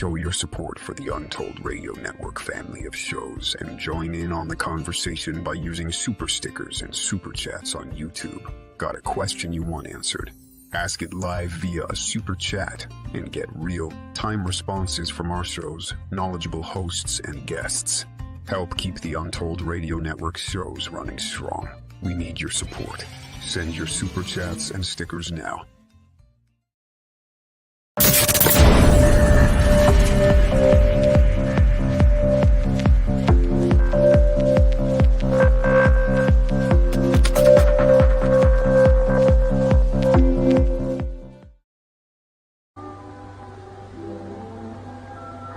Show your support for the Untold Radio Network family of shows and join in on the conversation by using super stickers and super chats on YouTube. Got a question you want answered? Ask it live via a super chat and get real-time responses from our show's knowledgeable hosts and guests. Help keep the Untold Radio Network shows running strong. We need your support. Send your super chats and stickers now.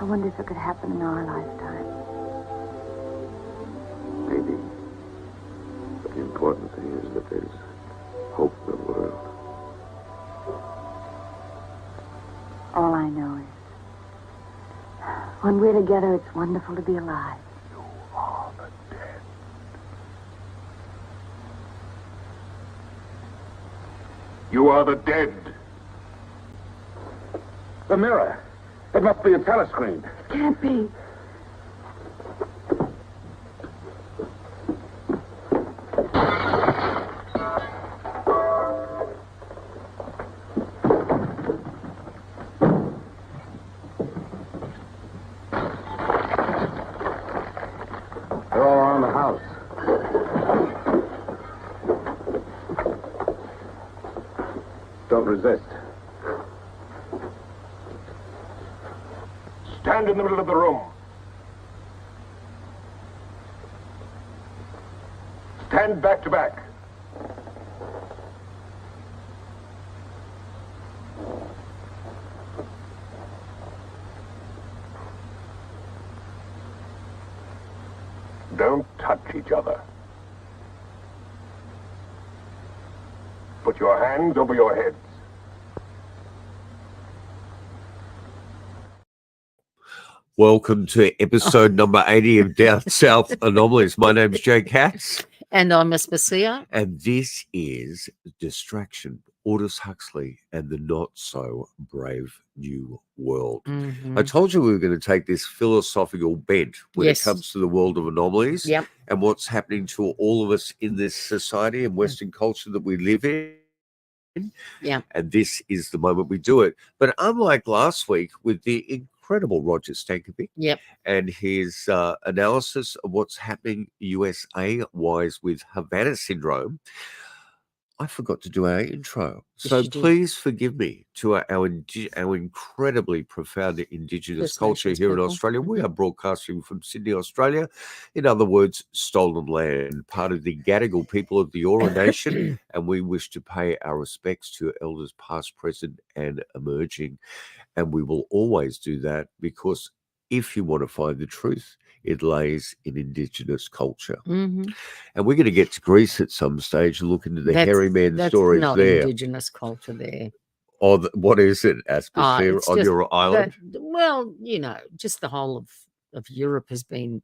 I wonder if it could happen in our lifetime. Maybe. But the important thing is that there's hope in the world. All I know is, when we're together, it's wonderful to be alive. You are the dead. You are the dead. The mirror. It must be a telescreen. Can't be. They're all around the house. Don't resist. Stand in the middle of the room. Stand back to back. Don't touch each other. Put your hands over your heads. Welcome to episode number 80 of Down South Anomalies. My name's Jay Katz. And I'm Miss Basia. And this is Distraction, Aldous Huxley and the Not So Brave New World. Mm-hmm. I told you we were going to take this philosophical bent when it comes to the world of anomalies and what's happening to all of us in this society and Western culture that we live in. Yeah. And this is the moment we do it. But unlike last week with the incredible Roger Stankovic and his analysis of what's happening USA-wise with Havana syndrome, I forgot to do our intro. So please forgive me to our incredibly profound Indigenous culture here in Australia. We are broadcasting from Sydney, Australia. In other words, stolen land, part of the Gadigal people of the Eora Nation, and we wish to pay our respects to elders past, present, and emerging. And we will always do that because if you want to find the truth, it lays in Indigenous culture. Mm-hmm. And we're going to get to Greece at some stage and look into the hairy man stories not there. Indigenous culture there. Or what is it, Asper, on your island? Well, just the whole of Europe has been,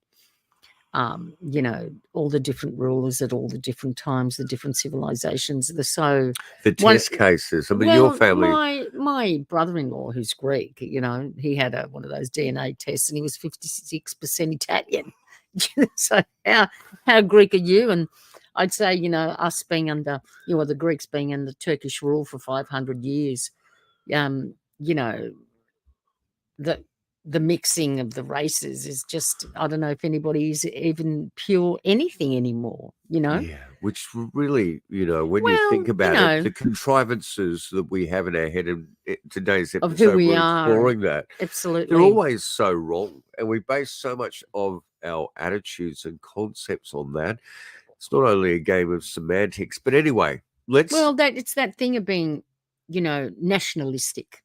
all the different rulers at all the different times, the different civilizations. The test cases. I mean, your family. My brother-in-law, who's Greek, he had one of those DNA tests, and he was 56% Italian. So how Greek are you? And I'd say, us being under, the Greeks being under Turkish rule for 500 years, the mixing of the races is just, I don't know if anybody's even pure anything anymore, Yeah, which really, when you think about it, the contrivances that we have in our head in today's episode, of who we we're are, exploring that. Absolutely. They're always so wrong. And we base so much of our attitudes and concepts on that. It's not only a game of semantics, but anyway, it's that thing of being, nationalistic.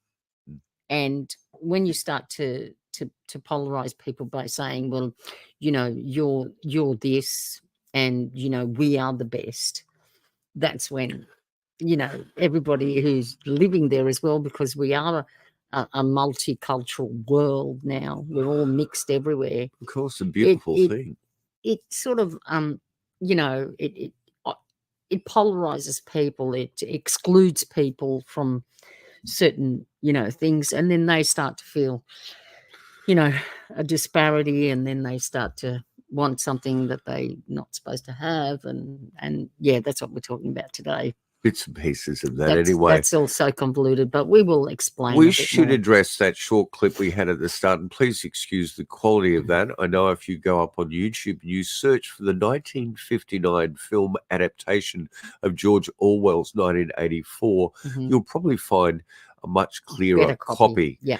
And when you start to polarize people by saying, well, you're this and, we are the best, that's when, everybody who's living there as well, because we are a multicultural world now. We're all mixed everywhere. Of course, a beautiful thing. It sort of, it polarizes people. It excludes people from certain, things, and then they start to feel a disparity, and then they start to want something that they're not supposed to have. And yeah, that's what we're talking about today. Bits and pieces of that anyway. That's all so convoluted, but we will explain. We should address that short clip we had at the start, and please excuse the quality of that. I know if you go up on YouTube and you search for the 1959 film adaptation of George Orwell's 1984, you'll probably find a much clearer copy. Yeah.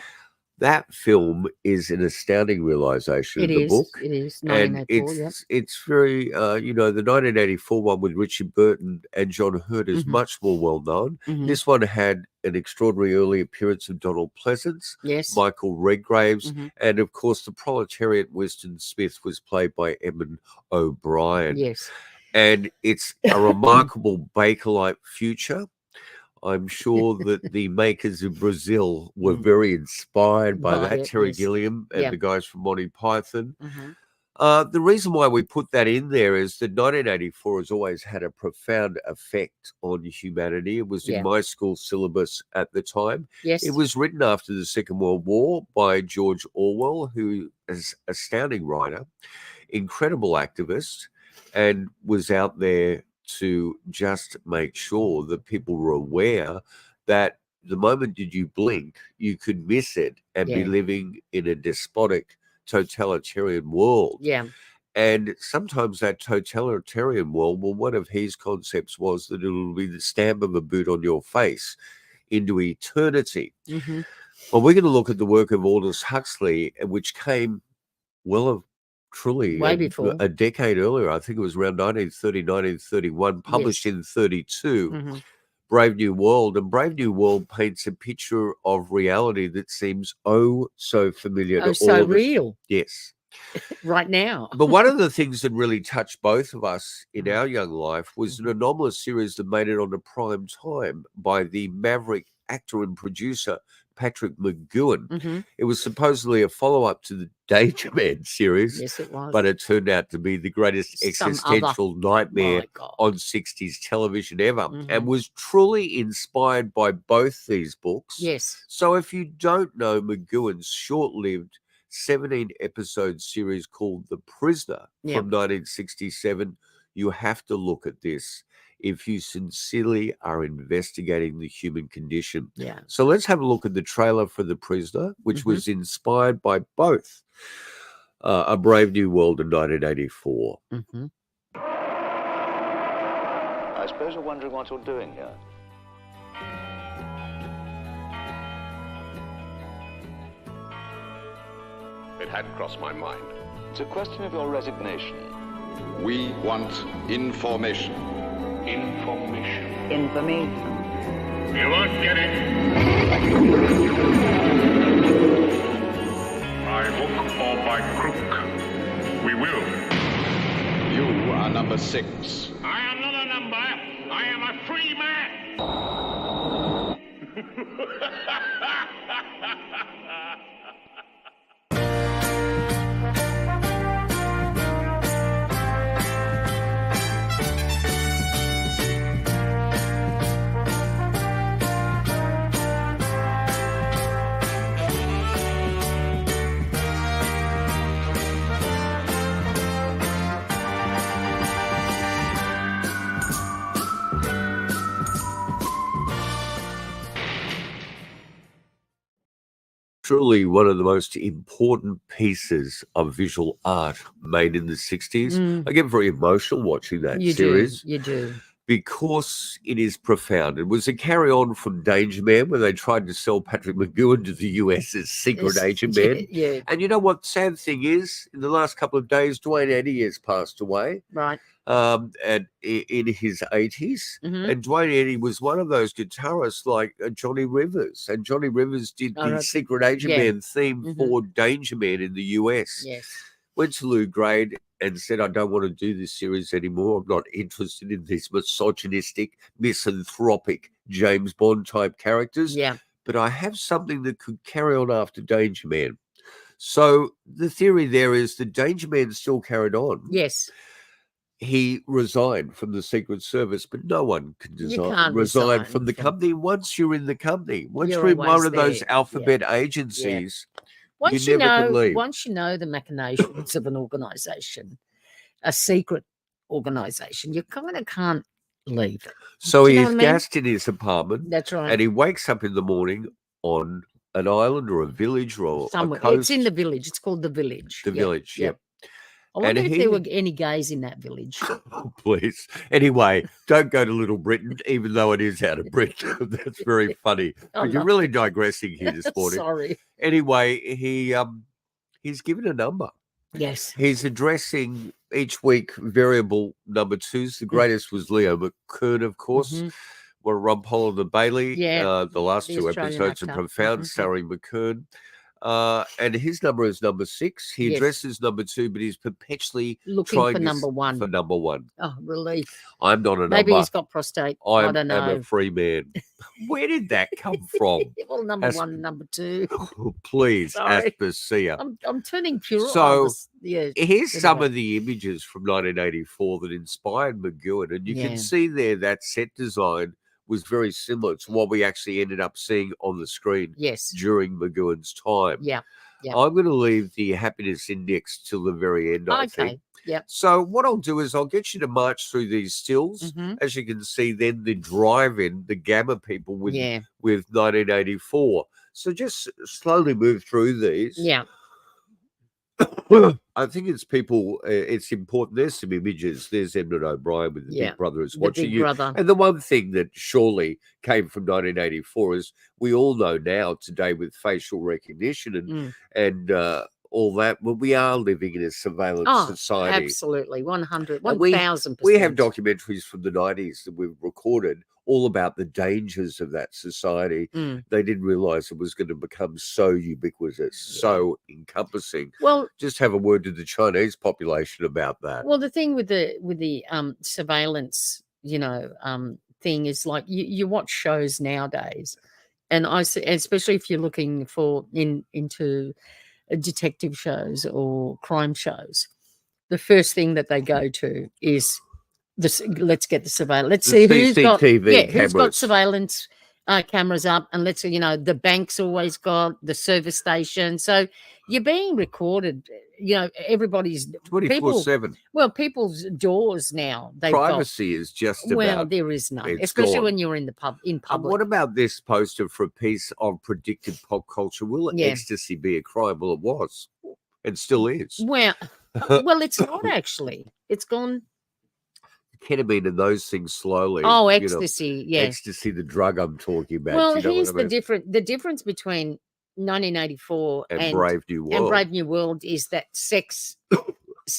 That film is an astounding realization of the book. It is. And it's very, the 1984 one with Richard Burton and John Hurt is much more well known. This one had an extraordinary early appearance of Donald Pleasance, Michael Redgraves, and of course the proletariat Winston Smith was played by Edmund O'Brien. Yes. And it's a remarkable Bakelite future. I'm sure that the makers of Brazil were very inspired by that, Terry Gilliam and the guys from Monty Python. The reason why we put that in there is that 1984 has always had a profound effect on humanity. It was in my school syllabus at the time. Yes. It was written after the Second World War by George Orwell, who is an astounding writer, incredible activist, and was out there to just make sure that people were aware that the moment that you blink, you could miss it and be living in a despotic, totalitarian world. Yeah. And sometimes that totalitarian world, well, one of his concepts was that it will be the stamp of a boot on your face into eternity. Well, we're going to look at the work of Aldous Huxley, which came truly way before a decade earlier. I think it was around 1930, 1931, published in 32, Brave New World. And Brave New World paints a picture of reality that seems so familiar to all so of real. us. Yes. Right now. But one of the things that really touched both of us in our young life was an anomalous series that made it onto prime time by the maverick actor and producer Patrick McGowan. It was supposedly a follow-up to the Danger Man series. Yes, it was. But it turned out to be the greatest existential nightmare on 60s television ever, and was truly inspired by both these books. Yes. So if you don't know McGowan's short-lived 17-episode series called The Prisoner from 1967, you have to look at this if you sincerely are investigating the human condition. Yeah. So let's have a look at the trailer for The Prisoner, which was inspired by both A Brave New World in 1984. I suppose you're wondering what you're doing here. It hadn't crossed my mind. It's a question of your resignation. We want information. Information. Information. You won't get it. By hook or by crook, we will. You are number 6. I am not a number. I am a free man. Truly one of the most important pieces of visual art made in the 60s. I get very emotional watching that series. You do. Because it is profound. It was a carry-on from Danger Man, where they tried to sell Patrick McGowan to the US as Secret Agent Man. Yeah. And you know what sad thing is? In the last couple of days, Dwayne Eddy has passed away. Right. And in his 80s. And Dwayne Eddy was one of those guitarists like Johnny Rivers. And Johnny Rivers did the Secret Agent Man theme for Danger Man in the US. Yes. Went to Lou Grade and said, I don't want to do this series anymore. I'm not interested in these misogynistic, misanthropic James Bond type characters. Yeah. But I have something that could carry on after Danger Man. So the theory there is that Danger Man still carried on. Yes. He resigned from the Secret Service, but no one can resign resign from the company once you're in the company. Once you're you're in one always of those there. alphabet agencies, Once you never can leave. once you know the machinations of an organisation, a secret organisation, you kind of can't leave it. So Do you know he's what I mean? gassed in his apartment. That's right. And he wakes up in the morning on an island or a village or Somewhere. a coast. It's in the village. It's called the village. The village, yep. I And wonder if there were any gays in that village. Oh, please. Anyway, don't go to Little Britain, even though it is out of Britain. That's very funny. But you're really digressing here this morning. Sorry. Anyway, he's given a number. Yes. He's addressing each week variable number twos. The greatest was Leo McKern, of course. Were Rob Holland and Bailey. The last two episodes are profound, starring McKern. And his number is number 6. He addresses number 2, but he's perpetually looking trying for number 1. For number 1. Oh, relief. I'm not a number. Maybe he's got prostate. I don't know. I'm a free man. Where did that come from? Well, number 1 and number 2. Please, Sorry. Aspasia. I'm turning pure. So yeah. Here's some of the images from 1984 that inspired McGowan, and you can see there that set design was very similar to what we actually ended up seeing on the screen during McGowan's time. Yeah. I'm going to leave the happiness index till the very end, I think. Yep. So what I'll do is I'll get you to march through these stills. As you can see, then the drive-in, the Gamma people with 1984. So just slowly move through these. Yeah. I think it's important. There's some images. There's Edmund O'Brien with the Big Brother is watching you. And the one thing that surely came from 1984 is we all know now today with facial recognition and all that, well, we are living in a surveillance society. Absolutely. 1,000%. We have documentaries from the 90s that we've recorded all about the dangers of that society. They didn't realize it was going to become so ubiquitous, so encompassing. Well, just have a word to the Chinese population about that. Well, the thing with the surveillance, thing is like you watch shows nowadays, and especially if you're looking into detective shows or crime shows, the first thing that they go to is let's get the surveillance. Let's see who's got surveillance cameras up, and let's see, the bank's always got the service station. So you're being recorded. Everybody's 24/7. Well, people's doors now. Privacy is just about. Well, there is none, especially when you're in public. What about this poster for a piece of predictive pop culture? Will ecstasy be a crime? Well, it was, and still is. Well, it's not actually. It's gone. Ketamine and those things slowly. Oh, ecstasy, ecstasy, the drug I'm talking about. Well, here's the difference between 1984 and Brave New World. Is that sex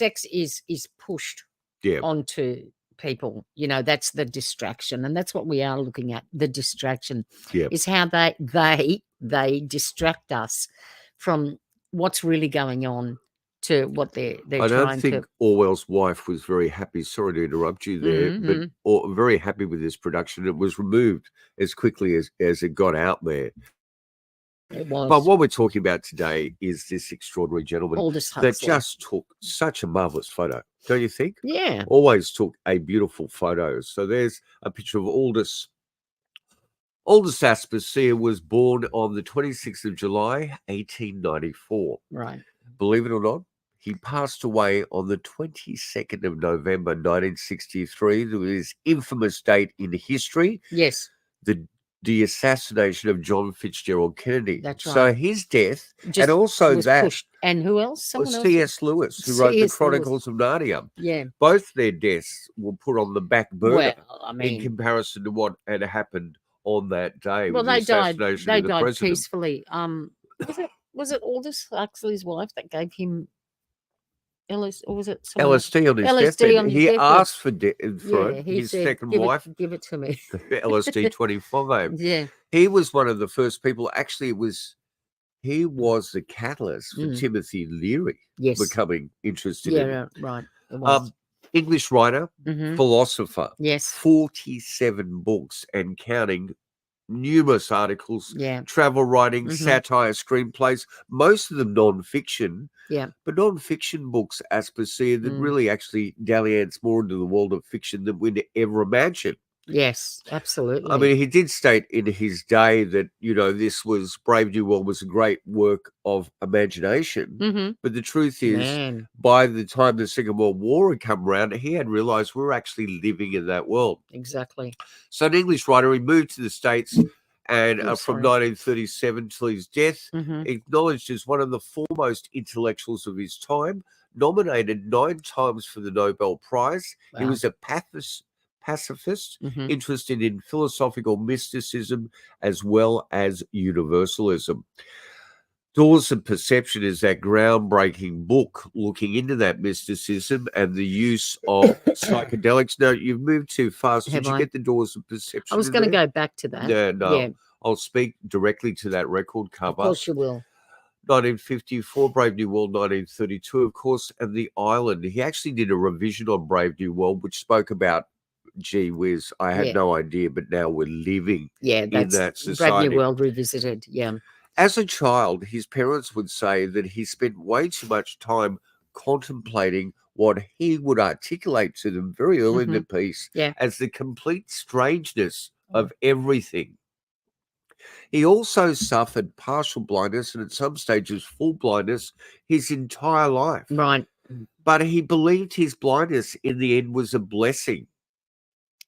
is pushed onto people. That's the distraction, and that's what we are looking at. The distraction is how they distract us from what's really going on to what they're trying to. I don't think Orwell's wife was very happy. Sorry to interrupt you there, but very happy with this production. It was removed as quickly as it got out there. It was. But what we're talking about today is this extraordinary gentleman Aldous Huxley, that just took such a marvelous photo, don't you think? Yeah. Always took a beautiful photo. So there's a picture of Aldous. Aldous Aspasia was born on the 26th of July, 1894. Right. Believe it or not, he passed away on the 22nd of November, 1963. There was his infamous date in history. Yes. The assassination of John Fitzgerald Kennedy. That's right. So his death, and also that. Pushed. And who else? Someone else? C.S. Lewis, who wrote the Chronicles of Narnia. Yeah. Both their deaths were put on the back burner in comparison to what had happened on that day. Well, they died peacefully. Was it Aldous Huxley's wife that gave him LSD, or was it LSD on his deathbed? He asked for it. His second wife. Give it to me. LSD 25. Yeah. He was one of the first people. Actually, he was the catalyst for Timothy Leary becoming interested in it. Yeah, right. It was. English writer, philosopher. Yes. 47 books and counting. Numerous articles, travel writing, satire, screenplays, most of them non-fiction. Yeah. But non-fiction books, Aspasia, that really actually dalliance more into the world of fiction than we'd ever imagine. Yes, absolutely. I mean, he did state in his day that, this was Brave New World was a great work of imagination. But the truth is, by the time the Second World War had come around, he had realized we were actually living in that world. Exactly. So an English writer, he moved to the States and from 1937 till his death, acknowledged as one of the foremost intellectuals of his time, nominated 9 times for the Nobel Prize. Wow. He was a pacifist, interested in philosophical mysticism as well as universalism. Doors of Perception is that groundbreaking book looking into that mysticism and the use of psychedelics. Now, you've moved too fast. Did you get the Doors of Perception? I was going to go back to that. No. Yeah. I'll speak directly to that record cover. Of course you will. 1954, Brave New World, 1932, of course, and The Island. He actually did a revision on Brave New World, which spoke about, gee whiz, I had no idea, but now we're living in that society. Brave New World Revisited, yeah. As a child, his parents would say that he spent way too much time contemplating what he would articulate to them very early in the piece as the complete strangeness of everything. He also suffered partial blindness and at some stages full blindness his entire life. Right. But he believed his blindness in the end was a blessing.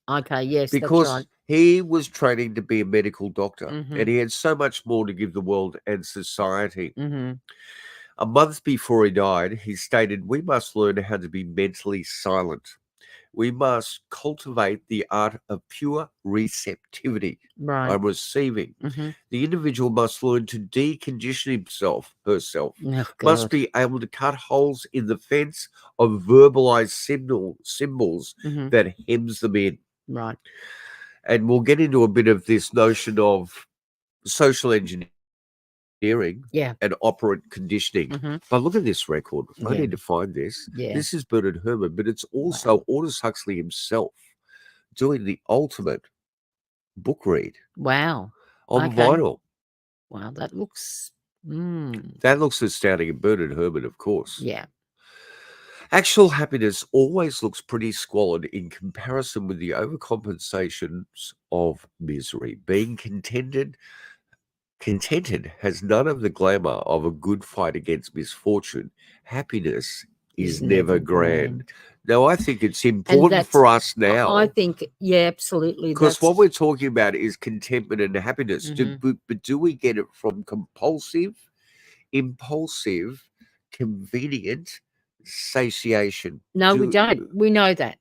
Okay, yes, because that's right. He was training to be a medical doctor and he had so much more to give the world and society. A month before he died, he stated, "We must learn how to be mentally silent. We must cultivate the art of pure receptivity." Right. I'm receiving. The individual must learn to decondition herself, must be able to cut holes in the fence of verbalized symbols that hems them in. Right. And we'll get into a bit of this notion of social engineering and operant conditioning. But look at this record. I need to find this. This is Bernard Herrmann, but it's also Aldous Huxley himself doing the ultimate book read. Wow. On vinyl. Wow, that looks... That looks astounding. And Bernard Herrmann, of course. Yeah. Actual happiness always looks pretty squalid in comparison with the overcompensations of misery. Being contented has none of the glamour of a good fight against misfortune. Happiness is never grand. Now, I think it's important for us now. I think, yeah, absolutely. Because what we're talking about is contentment and happiness. But do we get it from compulsive, impulsive, convenient satiation? No, we don't. We know that.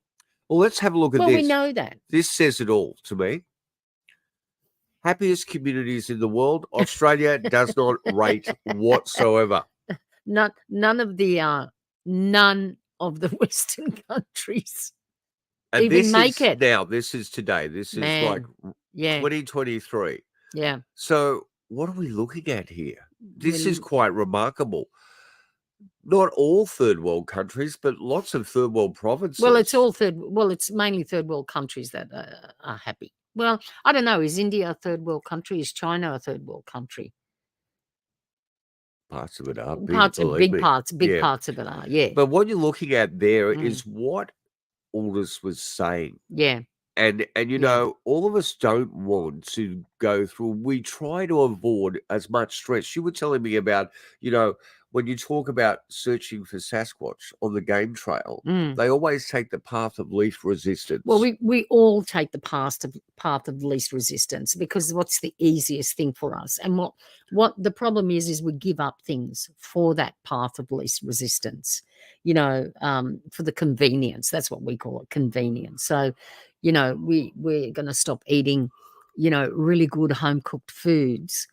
Well, let's have a look at this. Well, we know that. This says it all to me. Happiest communities in the world. Australia does not rate whatsoever. None of the Western countries and even make it. Now, this is today. This is like 2023. Yeah. So what are we looking at here? This is quite remarkable. Not all third world countries, but lots of third world provinces. Well, it's mainly third world countries that are happy. Well, I don't know. Is India a third world country? Is China a third world country? Parts of it are. Big parts of it are, yeah. But what you're looking at there is what Aldous was saying. Yeah. And you know, all of us don't want to go through. We try to avoid as much stress. You were telling me about, when you talk about searching for Sasquatch on the game trail, they always take the path of least resistance. Well, we all take the path of least resistance because what's the easiest thing for us? And what the problem is we give up things for that path of least resistance, for the convenience. That's what we call it, convenience. So, we're going to stop eating, really good home-cooked foods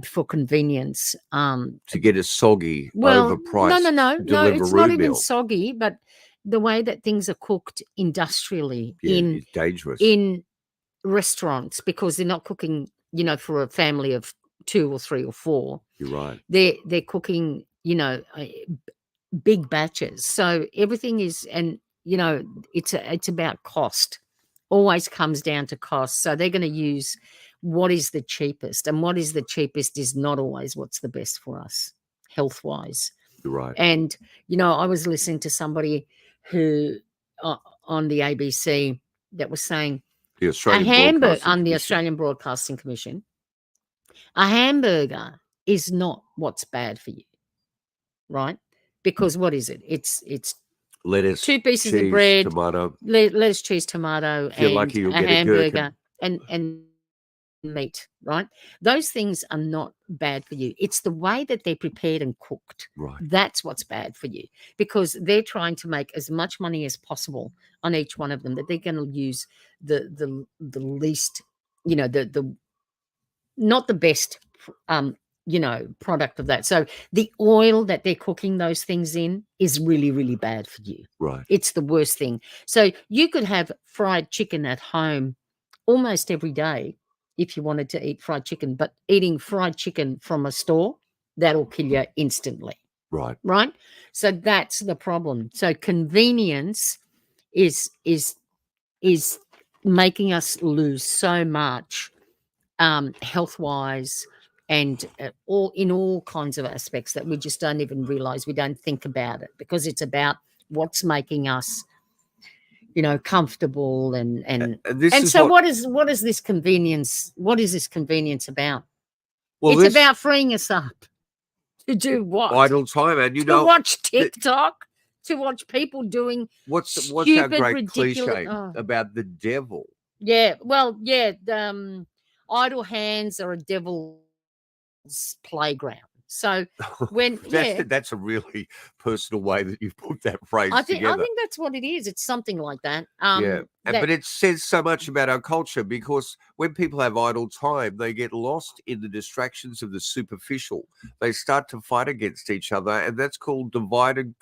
for convenience. To get a soggy, overpriced No, it's not even soggy, but the way that things are cooked industrially it's dangerous in restaurants, because they're not cooking, for a family of 2 or 3 or 4. You're right. They're cooking, big batches. So everything is, and it's about cost. Always comes down to cost. So they're going to use what is the cheapest, and what is the cheapest is not always what's the best for us health-wise. You're right. And, I was listening to somebody who on the ABC that was saying, The Australian Broadcasting the Australian Broadcasting Commission. A hamburger is not what's bad for you, right? Because what is it? It's lettuce, 2 pieces cheese, of bread, tomato. lettuce, cheese, tomato, If you're and lucky, you'll a get a hamburger gherkin. and meat, right? Those things are not bad for you. It's the way that they're prepared and cooked. Right. That's what's bad for you, because they're trying to make as much money as possible on each one of them, that they're going to use the least, the not the best product of that. So the oil that they're cooking those things in is really, really bad for you. Right. It's the worst thing. So you could have fried chicken at home almost every day if you wanted to eat fried chicken, but eating fried chicken from a store, that'll kill you instantly. Right. Right? So that's the problem. So convenience is making us lose so much health-wise, and in all kinds of aspects that we just don't even realize. We don't think about it because it's about what's making us, comfortable and so what is this convenience? What is this convenience about? Well, it's about freeing us up to do what? Idle time, and to watch TikTok, to watch people doing what's stupid, our great ridiculous cliche about the devil? Yeah, well, yeah, idle hands are a devil's playground. So when that's a really personal way that you've put that phrase together. I think that's what it is. It's something like that. But it says so much about our culture, because when people have idle time, they get lost in the distractions of the superficial. They start to fight against each other, and that's called divide and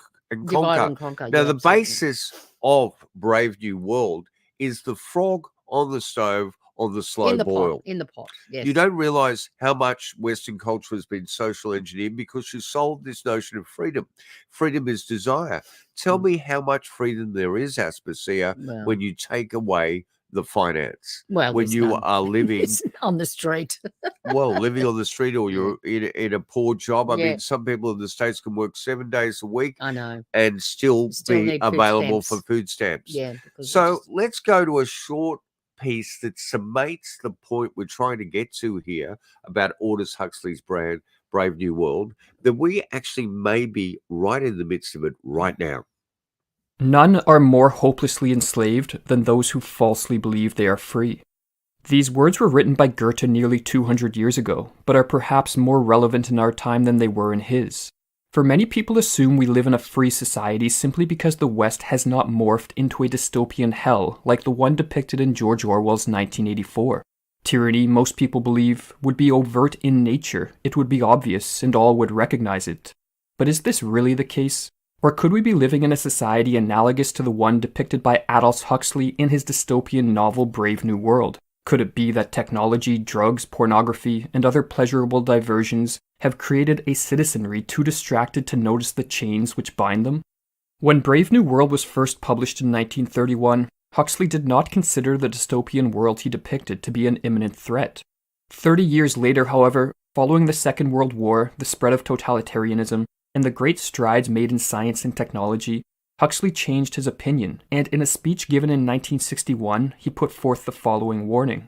conquer. Now, the basis of Brave New World is the frog on the stove on the slow boil. In the pot, yes. You don't realize how much Western culture has been social engineered, because you sold this notion of freedom. Freedom is desire. Tell me how much freedom there is, Aspasia, when you take away the finance. Well, when you are living on the street. living on the street, or you're in a poor job. I mean, some people in the States can work 7 days a week. I know. And still be available for food stamps. Yeah. So let's go to a short piece that summates the point we're trying to get to here about Aldous Huxley's brand, Brave New World, that we actually may be right in the midst of it right now. None are more hopelessly enslaved than those who falsely believe they are free. These words were written by Goethe nearly 200 years ago, but are perhaps more relevant in our time than they were in his. For many people assume we live in a free society simply because the West has not morphed into a dystopian hell like the one depicted in George Orwell's 1984. Tyranny, most people believe, would be overt in nature, it would be obvious, and all would recognize it. But is this really the case? Or could we be living in a society analogous to the one depicted by Aldous Huxley in his dystopian novel Brave New World? Could it be that technology, drugs, pornography, and other pleasurable diversions have created a citizenry too distracted to notice the chains which bind them? When Brave New World was first published in 1931, Huxley did not consider the dystopian world he depicted to be an imminent threat. 30 years later, however, following the Second World War, the spread of totalitarianism, and the great strides made in science and technology, Huxley changed his opinion, and in a speech given in 1961, he put forth the following warning.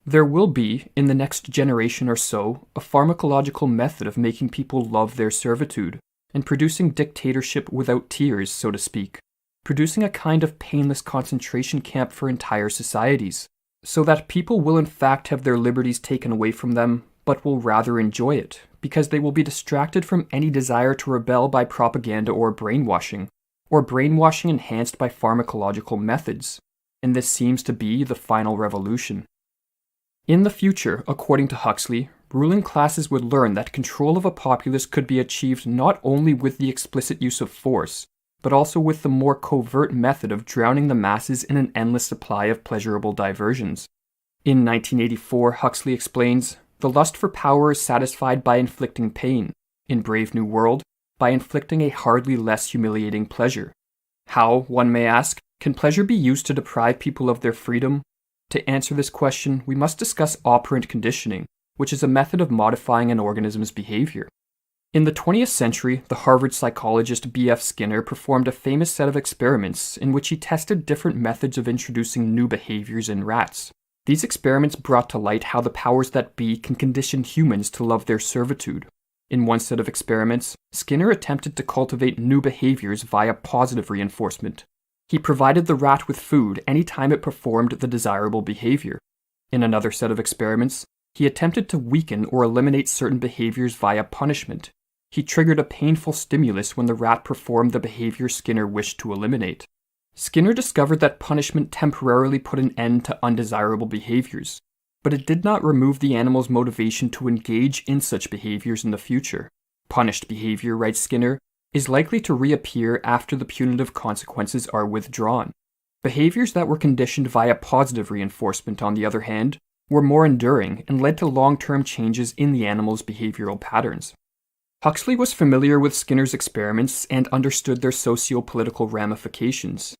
There will be, in the next generation or so, a pharmacological method of making people love their servitude, and producing dictatorship without tears, so to speak, producing a kind of painless concentration camp for entire societies, so that people will in fact have their liberties taken away from them, but will rather enjoy it, because they will be distracted from any desire to rebel by propaganda or brainwashing enhanced by pharmacological methods, and this seems to be the final revolution. In the future, according to Huxley, ruling classes would learn that control of a populace could be achieved not only with the explicit use of force, but also with the more covert method of drowning the masses in an endless supply of pleasurable diversions. In 1984, Huxley explains, the lust for power is satisfied by inflicting pain. In Brave New World, by inflicting a hardly less humiliating pleasure. How, one may ask, can pleasure be used to deprive people of their freedom? To answer this question, we must discuss operant conditioning, which is a method of modifying an organism's behavior. In the 20th century, the Harvard psychologist B.F. Skinner performed a famous set of experiments in which he tested different methods of introducing new behaviors in rats. These experiments brought to light how the powers that be can condition humans to love their servitude. In one set of experiments, Skinner attempted to cultivate new behaviors via positive reinforcement. He provided the rat with food any time it performed the desirable behavior. In another set of experiments, he attempted to weaken or eliminate certain behaviors via punishment. He triggered a painful stimulus when the rat performed the behavior Skinner wished to eliminate. Skinner discovered that punishment temporarily put an end to undesirable behaviors, but it did not remove the animal's motivation to engage in such behaviors in the future. Punished behavior, writes Skinner, is likely to reappear after the punitive consequences are withdrawn. Behaviors that were conditioned via positive reinforcement, on the other hand, were more enduring and led to long-term changes in the animal's behavioral patterns. Huxley was familiar with Skinner's experiments and understood their socio-political ramifications.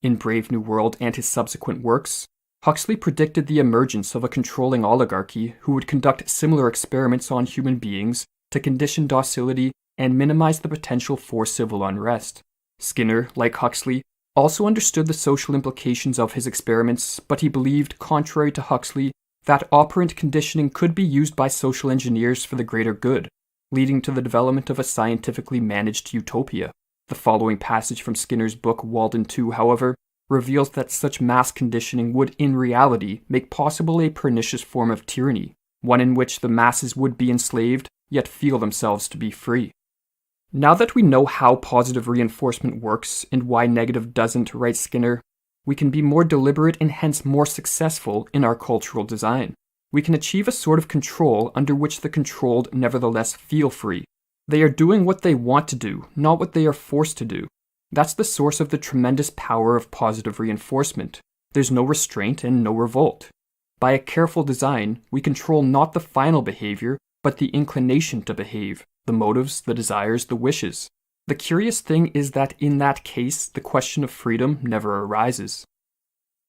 In Brave New World and his subsequent works, Huxley predicted the emergence of a controlling oligarchy who would conduct similar experiments on human beings to condition docility and minimize the potential for civil unrest. Skinner, like Huxley, also understood the social implications of his experiments, but he believed, contrary to Huxley, that operant conditioning could be used by social engineers for the greater good, leading to the development of a scientifically managed utopia. The following passage from Skinner's book Walden 2, however, reveals that such mass conditioning would in reality make possible a pernicious form of tyranny, one in which the masses would be enslaved, yet feel themselves to be free. Now that we know how positive reinforcement works and why negative doesn't, writes Skinner, we can be more deliberate and hence more successful in our cultural design. We can achieve a sort of control under which the controlled nevertheless feel free. They are doing what they want to do, not what they are forced to do. That's the source of the tremendous power of positive reinforcement. There's no restraint and no revolt. By a careful design, we control not the final behavior, but the inclination to behave, the motives, the desires, the wishes. The curious thing is that in that case, the question of freedom never arises.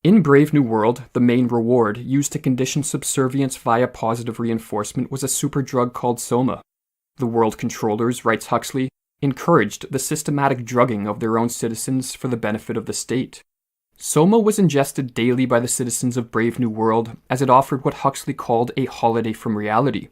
In Brave New World, the main reward used to condition subservience via positive reinforcement was a superdrug called soma. The world controllers, writes Huxley, encouraged the systematic drugging of their own citizens for the benefit of the state. Soma was ingested daily by the citizens of Brave New World as it offered what Huxley called a holiday from reality.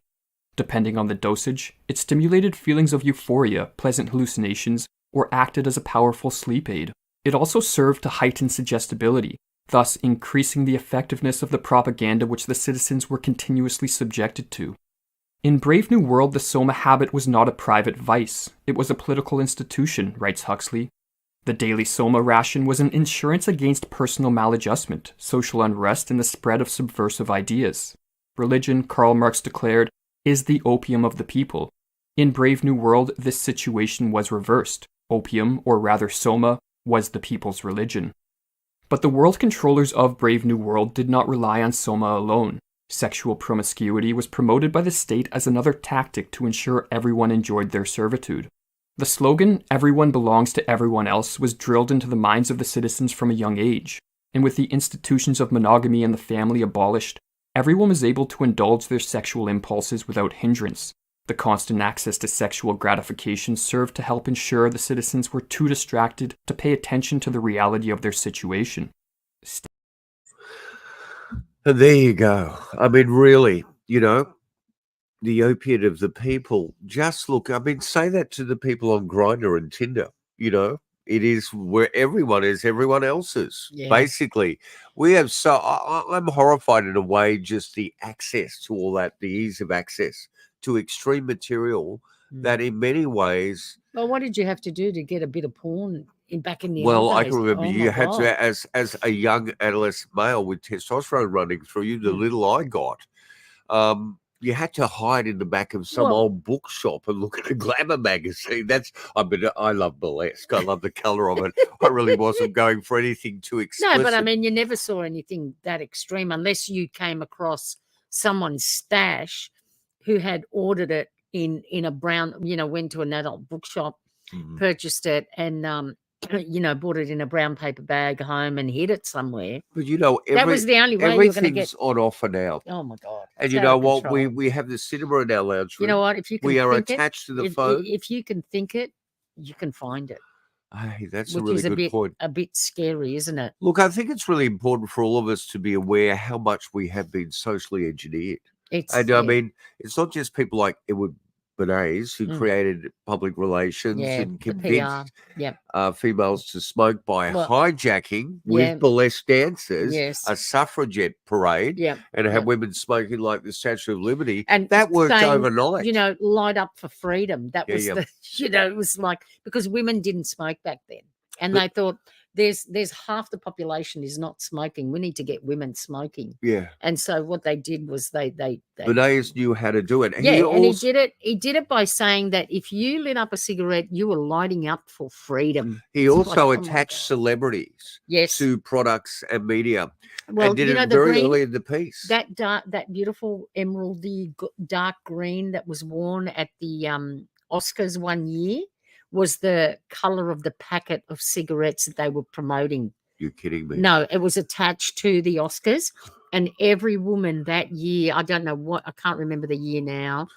Depending on the dosage, it stimulated feelings of euphoria, pleasant hallucinations, or acted as a powerful sleep aid. It also served to heighten suggestibility, thus increasing the effectiveness of the propaganda which the citizens were continuously subjected to. In Brave New World, the soma habit was not a private vice. It was a political institution, writes Huxley. The daily soma ration was an insurance against personal maladjustment, social unrest, and the spread of subversive ideas. Religion, Karl Marx declared, is the opium of the people. In Brave New World, this situation was reversed. Opium, or rather soma, was the people's religion. But the world controllers of Brave New World did not rely on soma alone. Sexual promiscuity was promoted by the state as another tactic to ensure everyone enjoyed their servitude. The slogan, "Everyone belongs to everyone else," was drilled into the minds of the citizens from a young age, and with the institutions of monogamy and the family abolished, everyone was able to indulge their sexual impulses without hindrance. The constant access to sexual gratification served to help ensure the citizens were too distracted to pay attention to the reality of their situation. And there you go. I mean, really, the opiate of the people. Just look, I mean, say that to the people on Grindr and Tinder, It is where everyone is, everyone else is. Yeah. Basically, we have I'm horrified in a way, just the access to all that, the ease of access to extreme material that in many ways. Well, what did you have to do to get a bit of porn back in the old days? I can remember you had to, as a young adolescent male with testosterone running through you, the little I got, you had to hide in the back of some old bookshop and look at a glamour magazine. I love burlesque. I love the color of it. I really wasn't going for anything too explicit. No, but I mean, you never saw anything that extreme unless you came across someone's stash who had ordered it in a brown, went to an adult bookshop, purchased it, and bought it in a brown paper bag home and hid it somewhere. But that was the only way you were going to get. Everything's on offer now. Oh my God! And you know what? We have the cinema in our lounge room. You know what? If you can, we are think attached it, to the phone. If you can think it, you can find it. Hey, that's a really good point. A bit scary, isn't it? Look, I think it's really important for all of us to be aware how much we have been socially engineered. I mean, it's not just people like Edward Bernays who created public relations and convinced females to smoke by hijacking with burlesque dancers a suffragette parade and have women smoking like the Statue of Liberty. And that worked overnight. Light up for freedom. That was it was like, because women didn't smoke back then. And they thought, there's half the population is not smoking. We need to get women smoking. Yeah. And so what they did was they Bernays knew how to do it. And he did it by saying that if you lit up a cigarette, you were lighting up for freedom. He also attached celebrities to products and media. Well, and did it very early in the piece. That beautiful emeraldy dark green that was worn at the Oscars one year was the color of the packet of cigarettes that they were promoting. You're kidding me. No, it was attached to the Oscars, and every woman that year, I don't know I can't remember the year now,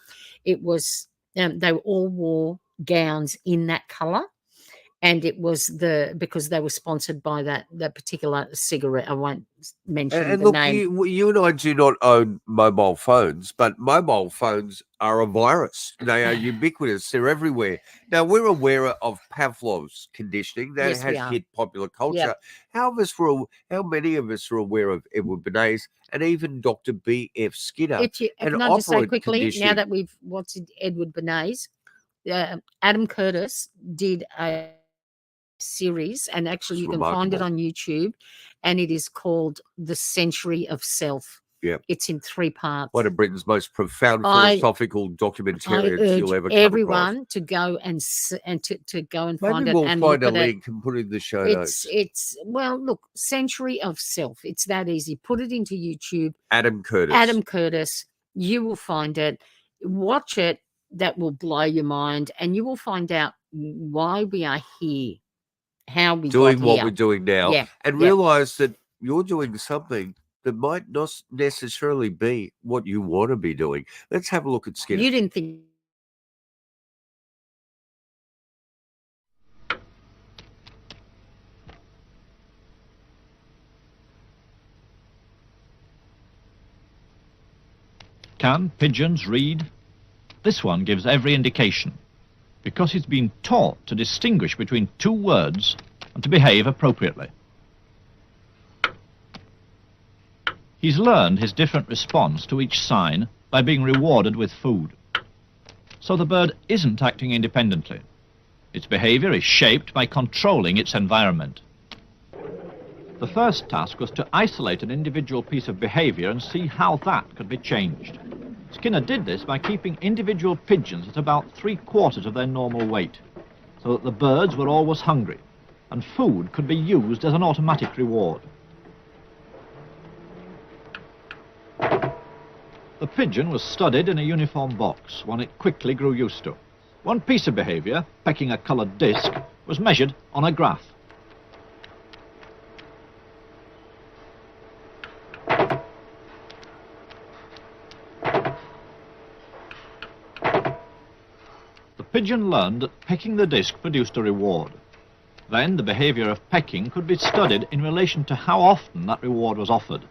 it was, they all wore gowns in that color. And it was because they were sponsored by that particular cigarette. I won't mention the name. You and I do not own mobile phones, but mobile phones are a virus. They are ubiquitous. They're everywhere. Now, we're aware of Pavlov's conditioning that has hit popular culture. Yep. How many of us are aware of Edward Bernays and even Dr. B.F. Skinner? Can I just say quickly, now that we've watched Edward Bernays, Adam Curtis did a series, and actually you can find it on YouTube, and it is called The Century of Self. Yeah, it's in 3 parts. One of Britain's most profound philosophical documentaries you'll ever come everyone across. to go and to go and Maybe find it. We'll and find a link and put it in the show notes. Look, Century of Self. It's that easy. Put it into YouTube. Adam Curtis. You will find it. Watch it. That will blow your mind, and you will find out why we are here. How we doing what here. we're doing now, and realize that you're doing something that might not necessarily be what you want to be doing. Let's have a look at Skinner. You didn't think. Can pigeons read? This one gives every indication, because he's been taught to distinguish between 2 words and to behave appropriately. He's learned his different response to each sign by being rewarded with food. So the bird isn't acting independently. Its behavior is shaped by controlling its environment. The first task was to isolate an individual piece of behavior and see how that could be changed. Skinner did this by keeping individual pigeons at about 3/4 of their normal weight, so that the birds were always hungry, and food could be used as an automatic reward. The pigeon was studied in a uniform box, one it quickly grew used to. One piece of behavior, pecking a coloured disc, was measured on a graph. The pigeon learned that pecking the disc produced a reward. Then the behavior of pecking could be studied in relation to how often that reward was offered,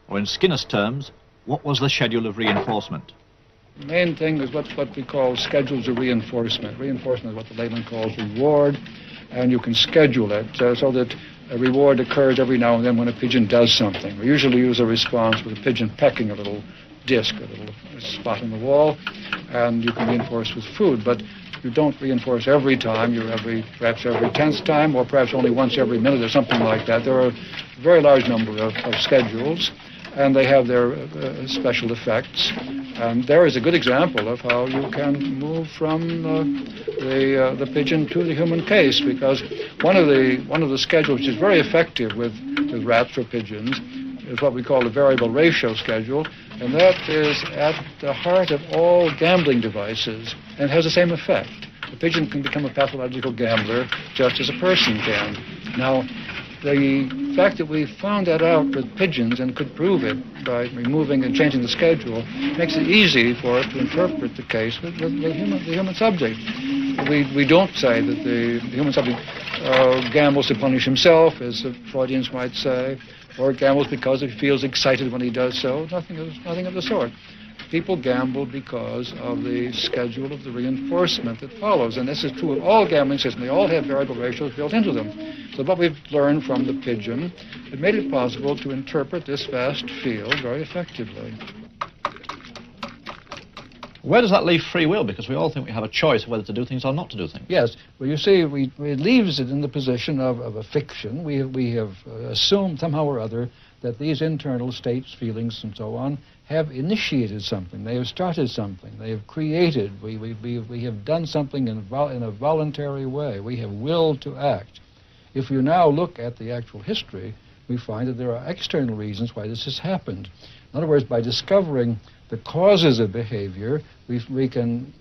or in Skinner's terms, what was the schedule of reinforcement. The main thing is what we call schedules of reinforcement. Reinforcement is what the layman calls reward, and you can schedule it so that a reward occurs every now and then when a pigeon does something. We usually use a response with a pigeon pecking a little disc, a little spot in the wall, and you can reinforce with food, but you don't reinforce every time. Perhaps every 10th time, or perhaps only once every minute or something like that. There are a very large number of schedules, and they have their special effects. And there is a good example of how you can move from the pigeon to the human case, because one of the schedules which is very effective with rats or pigeons is what we call the variable ratio schedule, and that is at the heart of all gambling devices and has the same effect. A pigeon can become a pathological gambler just as a person can. Now, the fact that we found that out with pigeons and could prove it by removing and changing the schedule makes it easy for us to interpret the case with the human subject. We don't say that the human subject gambles to punish himself, as the Freudians might say, or gambles because he feels excited when he does so. Nothing of the sort. People gamble because of the schedule of the reinforcement that follows. And this is true of all gambling systems. They all have variable ratios built into them. So what we've learned from the pigeon, it made it possible to interpret this vast field very effectively. Where does that leave free will? Because we all think we have a choice of whether to do things or not to do things. Yes. Well, you see, it leaves it in the position of a fiction. We have assumed somehow or other that these internal states, feelings, and so on, have initiated something. They have started something. They have created. We have done something in a voluntary way. We have willed to act. If you now look at the actual history, we find that there are external reasons why this has happened. In other words, by discovering the causes of behavior, we can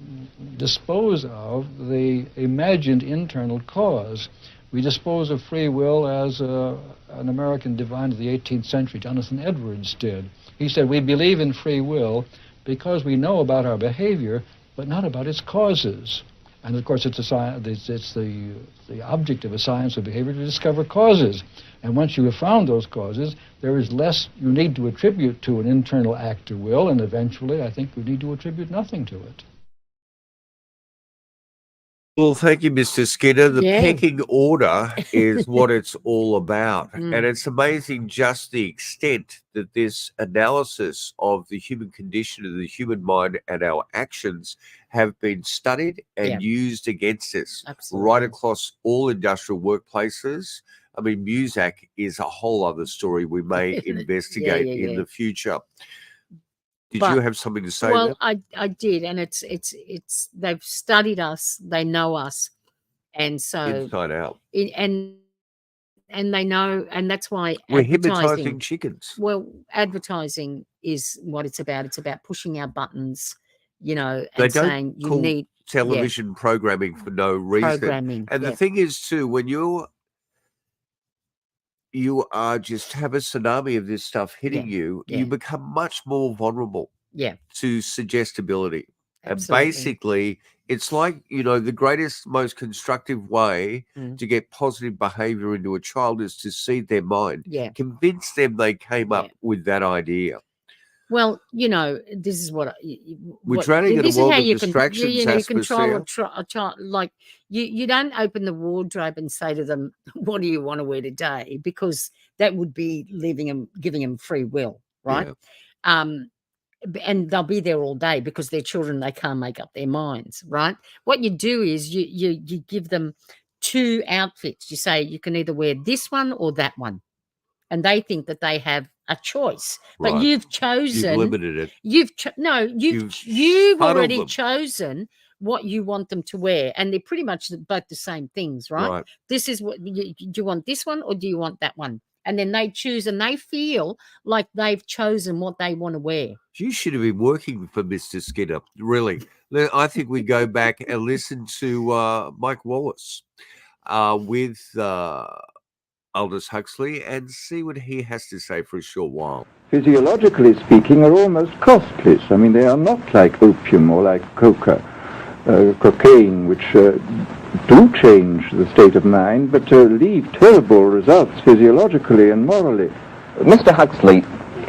dispose of the imagined internal cause. We dispose of free will as an American divine of the 18th century, Jonathan Edwards, did. He said, we believe in free will because we know about our behavior, but not about its causes. And of course, it's the object of a science of behavior to discover causes. And once you have found those causes, there is less you need to attribute to an internal act or will, and eventually, I think, we need to attribute nothing to it. Well, thank you, Mr. Skinner. The pecking order is what it's all about. And it's amazing just the extent that this analysis of the human condition and the human mind and our actions have been studied and used against us. Absolutely. Right across all industrial workplaces. I mean, Muzak is a whole other story we may investigate in the future. Did you have something to say? Well, I did, and it's they've studied us, they know us, and so inside out, and they know, and that's why we're hypnotizing chickens. Well, advertising is what it's about. It's about pushing our buttons, and they saying you need television programming for no reason. And the thing is, too, when you are just have a tsunami of this stuff hitting you, you become much more vulnerable to suggestibility. Absolutely. And basically, it's like, the greatest, most constructive way to get positive behavior into a child is to seed their mind. Convince them they came up with that idea. Well, this is what we're training in a world of distractions. You control a child. Like you don't open the wardrobe and say to them, "What do you want to wear today?" Because that would be giving them free will, right? And they'll be there all day because they're children. They can't make up their minds, right? What you do is you give them two outfits. You say you can either wear this one or that one, and they think that they have a choice, but you've chosen. You've limited it. You've already chosen what you want them to wear, and they're pretty much both the same things, right? This is what do you want, this one or do you want that one? And then they choose, and they feel like they've chosen what they want to wear. You should have been working for Mr. Skinner, really. I think we go back and listen to Mike Wallace with Aldous Huxley and see what he has to say for a short while. Physiologically speaking, are almost costless. I mean, they are not like opium or like cocaine, which do change the state of mind, but leave terrible results physiologically and morally. Mr. Huxley,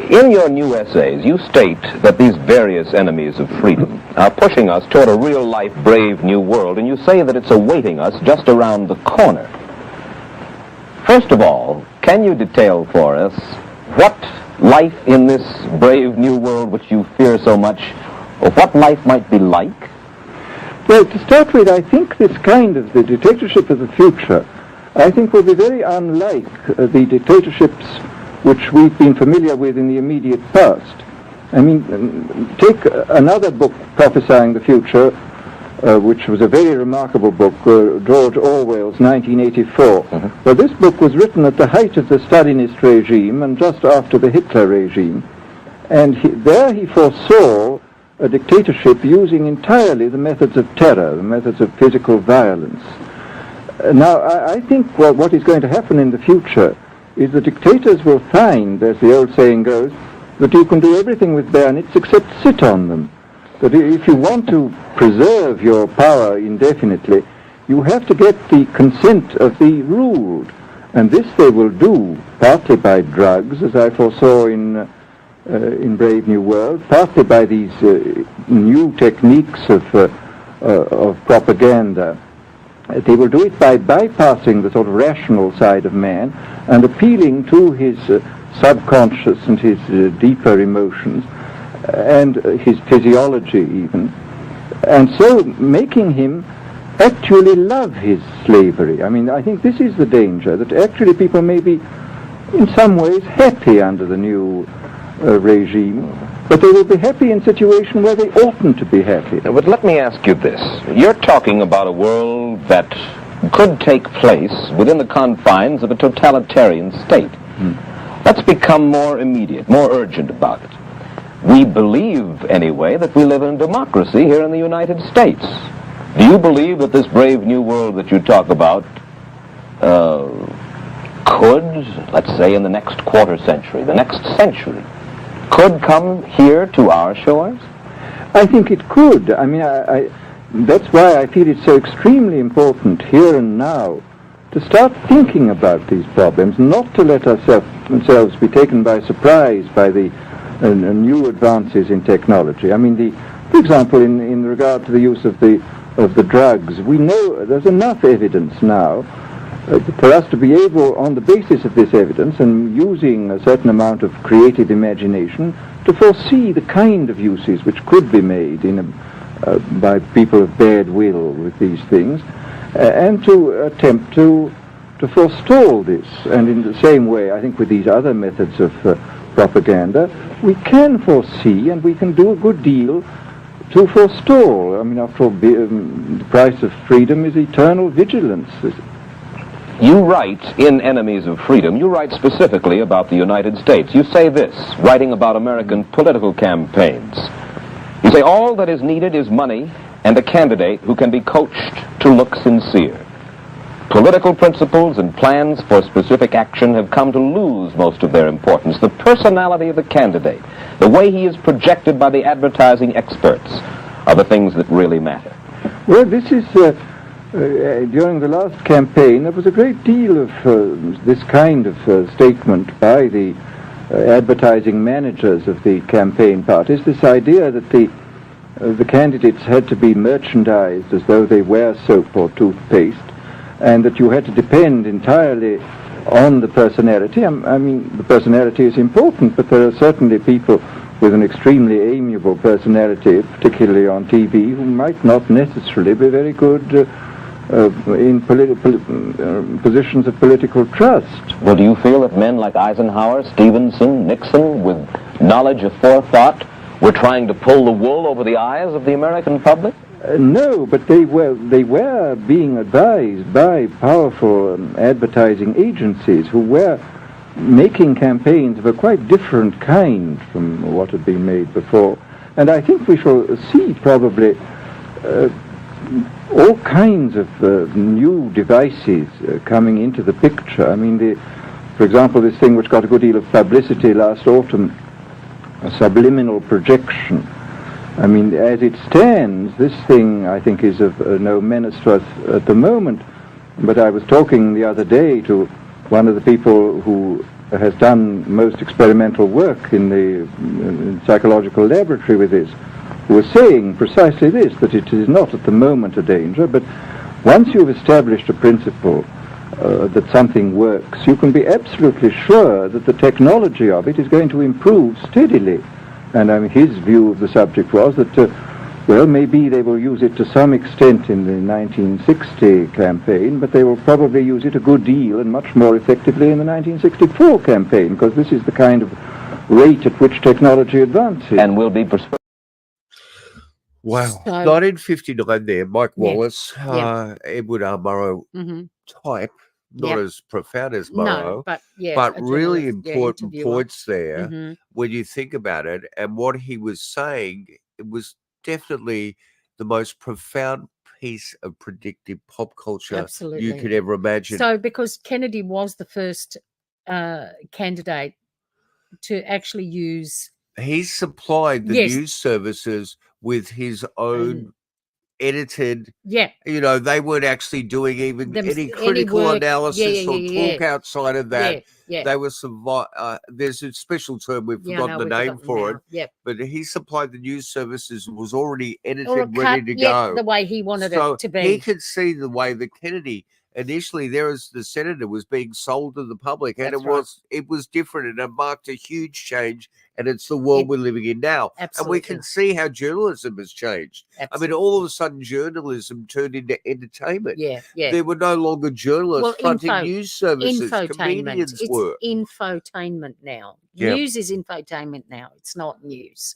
in your new essays, you state that these various enemies of freedom are pushing us toward a real-life, brave new world, and you say that it's awaiting us just around the corner. First of all, can you detail for us what life in this brave new world which you fear so much, or what life might be like? Well, to start with, I think this kind of the dictatorship of the future, I think will be very unlike the dictatorships which we've been familiar with in the immediate past. I mean, take another book prophesying the future, which was a very remarkable book, George Orwell's 1984. Well, this book was written at the height of the Stalinist regime and just after the Hitler regime. And there he foresaw a dictatorship using entirely the methods of terror, the methods of physical violence. Now, I think what is going to happen in the future is the dictators will find, as the old saying goes, that you can do everything with bayonets except sit on them. That if you want to preserve your power indefinitely, you have to get the consent of the ruled. And this they will do partly by drugs, as I foresaw in Brave New World, partly by these new techniques of propaganda. They will do it by bypassing the sort of rational side of man and appealing to his subconscious and his deeper emotions and his physiology even, and so making him actually love his slavery. I mean, I think this is the danger, that actually people may be in some ways happy under the new regime, but they will be happy in a situation where they oughtn't to be happy. But let me ask you this. You're talking about a world that could take place within the confines of a totalitarian state. Let's become more immediate, more urgent about it. We believe, anyway, that we live in democracy here in the United States. Do you believe that this brave new world that you talk about could, let's say in the next quarter century, the next century, could come here to our shores? I think it could. I mean, that's why I feel it's so extremely important here and now to start thinking about these problems, not to let ourselves be taken by surprise by the new advances in technology. I mean, for example, in regard to the use of the drugs, we know there's enough evidence now for us to be able, on the basis of this evidence and using a certain amount of creative imagination, to foresee the kind of uses which could be made by people of bad will with these things, and to attempt to forestall this. And in the same way, I think with these other methods of propaganda, we can foresee and we can do a good deal to forestall. I mean, after all, the price of freedom is eternal vigilance. You write in Enemies of Freedom, you write specifically about the United States. You say this, writing about American political campaigns. You say, all that is needed is money and a candidate who can be coached to look sincere. Political principles and plans for specific action have come to lose most of their importance. The personality of the candidate, the way he is projected by the advertising experts, are the things that really matter. Well, this is... during the last campaign, there was a great deal of this kind of statement by the advertising managers of the campaign parties, this idea that the candidates had to be merchandised as though they were soap or toothpaste, and that you had to depend entirely on the personality. I mean, the personality is important, but there are certainly people with an extremely amiable personality, particularly on TV, who might not necessarily be very good in positions of political trust. Well, do you feel that men like Eisenhower, Stevenson, Nixon, with knowledge of forethought, were trying to pull the wool over the eyes of the American public? No, but they were being advised by powerful advertising agencies who were making campaigns of a quite different kind from what had been made before. And I think we shall see probably all kinds of new devices coming into the picture. I mean, for example, this thing which got a good deal of publicity last autumn, a subliminal projection. I mean, as it stands, this thing, I think, is of no menace to us at the moment. But I was talking the other day to one of the people who has done most experimental work in the psychological laboratory with this, who was saying precisely this, that it is not at the moment a danger, but once you've established a principle that something works, you can be absolutely sure that the technology of it is going to improve steadily. And I mean, his view of the subject was that, well, maybe they will use it to some extent in the 1960 campaign, but they will probably use it a good deal and much more effectively in the 1964 campaign, because this is the kind of rate at which technology advances. And will be Wow. So- 1959 there, Mike Yeah. Wallace, Yeah. Edward R. Murrow type, not Yep. as profound as Murrow, No, but yeah, but a really journalist, yeah, important interviewer. points there Mhm. when you think about it. And what he was saying it was definitely the most profound piece of predictive pop culture you could ever imagine. So because Kennedy was the first candidate to actually use... He supplied the news services with his own edited, they weren't actually doing even any critical analysis or talk outside of that. They were there's a special term, we've forgotten the name for it, but he supplied the news services, was already edited, ready to go the way he wanted it to be. He could see the way that Kennedy initially, there as the senator, was being sold to the public, and it was different, and it marked a huge change, and it's the world we're living in now. Absolutely. And we can see how journalism has changed. Absolutely. I mean, all of a sudden, journalism turned into entertainment. Yeah. There were no longer journalists fronting news services. Comedians were. Infotainment now. News is infotainment now. It's not news.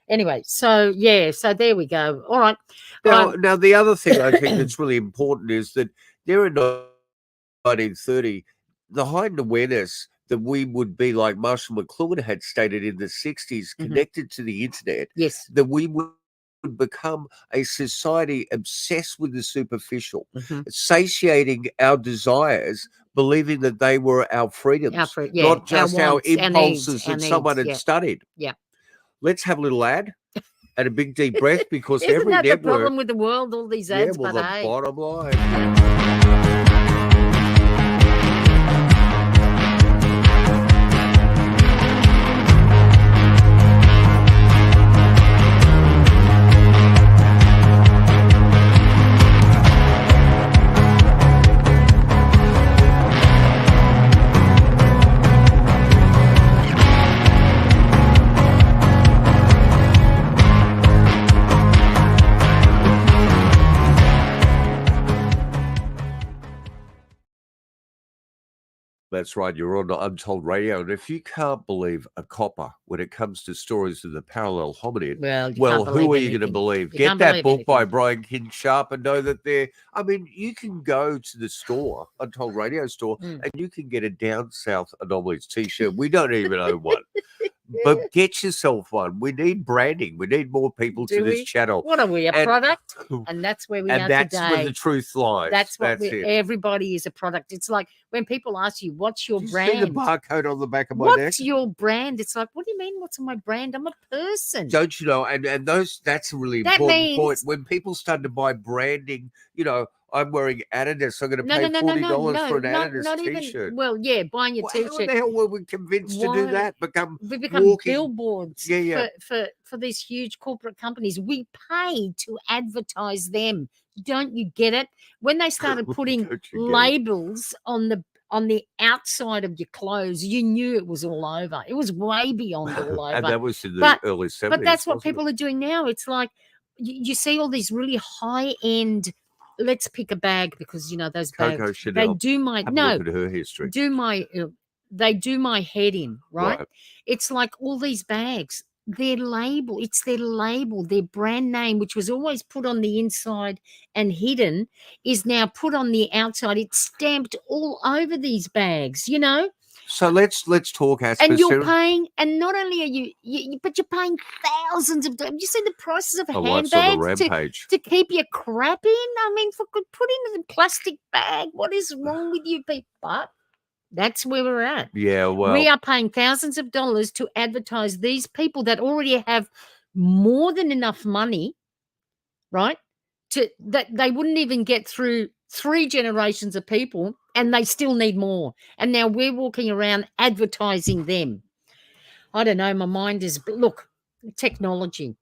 Anyway, so there we go. All right. Now the other thing I think that's really important is that there in 1930, the heightened awareness that we would be, like Marshall McLuhan had stated in the 60s, connected to the internet, that we would become a society obsessed with the superficial, satiating our desires, believing that they were our freedoms, not just our impulses that someone had studied. Yeah. Let's have a little ad and a big deep breath, because Isn't every that network... the problem with the world, all these ads? Yeah, well, but the bottom line... That's right, you're on Untold Radio. And if you can't believe a copper when it comes to stories of the parallel hominid, well who are you going to believe? Get that book by Brian Kinsharp and know that you can go to the store, Untold Radio store, and you can get a Down South Anomalies t-shirt. We don't even own one. But get yourself one. We need branding. We need more people to this channel. What are we, a product? And that's where we are today. And that's where the truth lies. That's everybody is a product. It's like when people ask you, what's your brand? See the barcode on the back of my neck? What's your brand? It's like, what do you mean, what's my brand? I'm a person. Don't you know? And that's a really important point. When people start to buy branding, I'm wearing Adidas. I'm going to pay $40 for an Adidas t-shirt. Buying your t-shirt. How the hell were we convinced to do that? We become walking billboards for these huge corporate companies. We pay to advertise them. Don't you get it? When they started putting labels on the outside of your clothes, you knew it was all over. It was way beyond all over. And that was in the early 70s. But that's what people are doing now. It's like you see all these really high-end... Let's pick a bag because those Coco bags. Chanel. They do my look at her history. They do my head in, right? It's like all these bags. Their label, it's their label, their brand name, which was always put on the inside and hidden, is now put on the outside. It's stamped all over these bags. So let's talk as and you're paying, and not only are you but you're paying thousands of dollars. You see the prices of handbags to keep your crap in. I mean, put in a plastic bag. What is wrong with you people? But that's where we're at. Yeah, well, we are paying thousands of dollars to advertise these people that already have more than enough money, right? That they wouldn't even get through 3 generations of people, and they still need more. And now we're walking around advertising them. I don't know. My mind is, look, technology.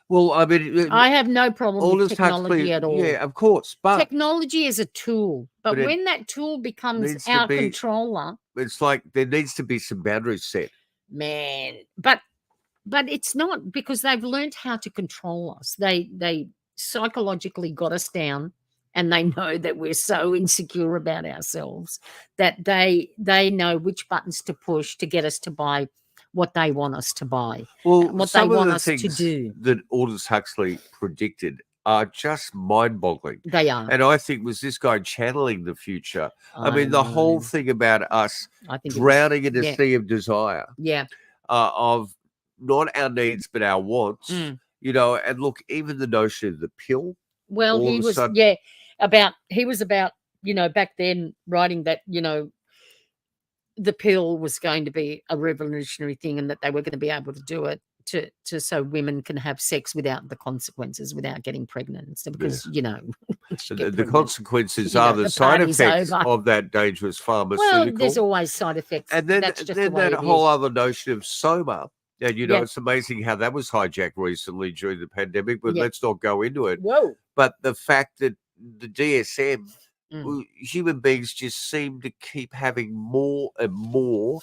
Well, I mean, I have no problem with technology at all. Yeah, of course. But technology is a tool. But when that tool becomes our controller, it's like there needs to be some boundaries set. Man, but it's not, because they've learned how to control us. They psychologically got us down, and they know that we're so insecure about ourselves that they know which buttons to push to get us to buy what they want us to buy. Well, what some they want of the us things to do that Aldous Huxley predicted are just mind-boggling. They are. And I think was this guy channeling the future. I mean, the whole thing about us drowning in a sea of desire. Yeah. Of not our needs but our wants. You know, and look, even the notion of the pill. Well, all he of a was, sudden, he was about, back then writing that, the pill was going to be a revolutionary thing and that they were going to be able to do it to so women can have sex without the consequences, without getting pregnant and stuff. Because, once you get the pregnant, consequences are the side party's effects over. of that dangerous pharmaceutical. Well, there's always side effects. And then, That's just the way that it whole is. other notion of soma. And, Yep. it's amazing how that was hijacked recently during the pandemic, but Yep. let's not go into it. Whoa. But the fact that the DSM, Mm. human beings just seem to keep having more and more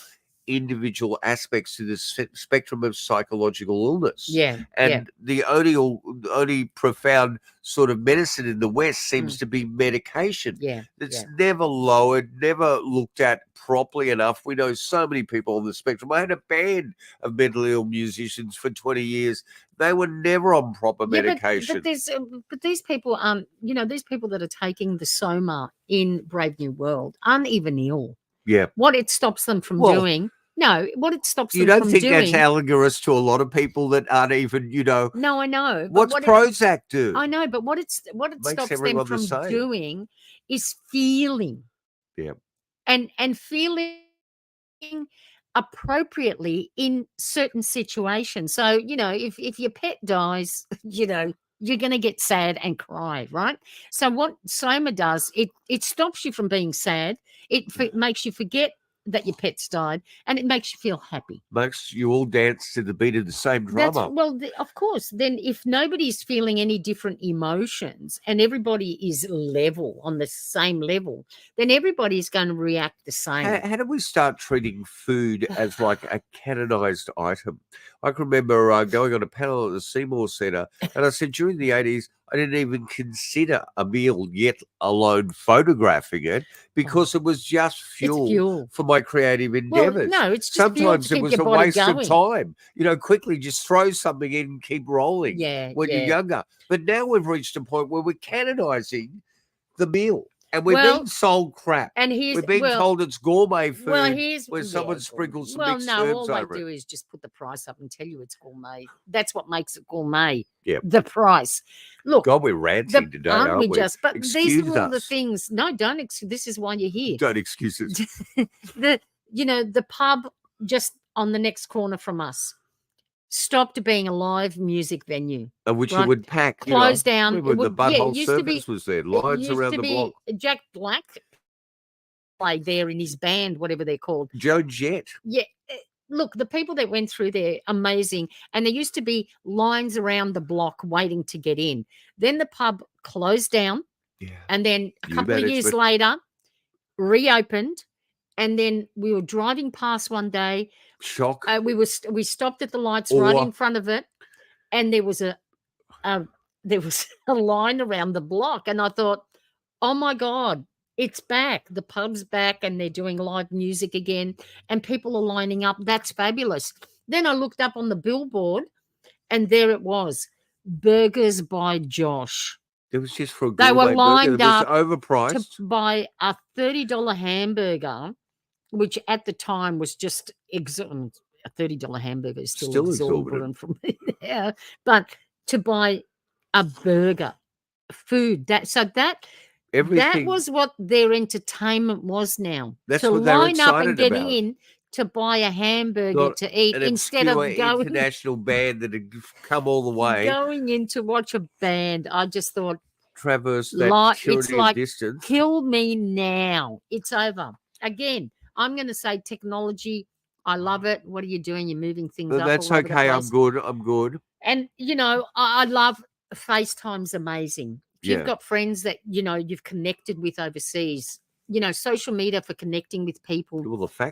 individual aspects to the spectrum of psychological illness. Yeah. And the only profound sort of medicine in the West seems to be medication. Yeah. It's never lowered, never looked at properly enough. We know so many people on the spectrum. I had a band of mentally ill musicians for 20 years. They were never on proper medication. But these people, these people that are taking the soma in Brave New World aren't even ill. Yeah. What it stops them from doing. No, what it stops them from doing. You don't think that's analogous to a lot of people that aren't even, No, I know. What's Prozac do? I know, but what it stops them from doing is feeling. Yeah. And feeling appropriately in certain situations. So, if your pet dies, you're going to get sad and cry, right? So what soma does, it stops you from being sad. It makes you forget that your pet's died, and it makes you feel happy. Makes you all dance to the beat of the same drummer. Of course. Then if nobody's feeling any different emotions and everybody is level, on the same level, then everybody's going to react the same. How do we start treating food as like a canonized item? I can remember going on a panel at the Seymour Centre, and I said during the 80s, I didn't even consider a meal, yet alone photographing it, because it was just fuel for my creative endeavors. Well, no, it's just sometimes it was a waste going. of time. Quickly just throw something in and keep rolling when you're younger. But now we've reached a point where we're canonizing the meal. And we're being sold crap. And we're being told it's gourmet food where someone sprinkles some mixed herbs all they over do it. is just put the price up and tell you it's gourmet. That's what makes it gourmet. Yeah. The price. Look. God, we're ranting today, aren't we? But excuse these are all the us. things. No, don't excuse. This is why you're here. Don't excuse us. The pub just on the next corner from us stopped being a live music venue. Which you would pack. Closed down. The Butthole Circus was there. Lines around the block. Jack Black played there in his band, whatever they're called. Joe Jett. Yeah. Look, the people that went through there, amazing. And there used to be lines around the block waiting to get in. Then the pub closed down. Yeah. And then a couple of years later, reopened. And then we were driving past one day. Shock. We stopped at the lights right in front of it, and there was a line around the block, and I thought, oh my God, it's back. The pub's back, and they're doing live music again, and people are lining up. That's fabulous. Then I looked up on the billboard, and there it was, Burgers by Josh. It was just for a they were lined up overpriced to buy a $30 hamburger, which at the time was just exorbitant. A $30 hamburger is still exorbitant for me. Yeah, but to buy a burger, food, that was what their entertainment was now. That's to what they're line up and excited get about. in to buy a hamburger to eat instead of going international band that had come all the way going in to watch a band. I just thought traverse that tyranny of distance. Kill me now. It's over again. I'm going to say technology. I love it. What are you doing? You're moving things up. That's okay. I'm good. And, I love FaceTime's amazing. If you've got friends that, you've connected with overseas, social media for connecting with people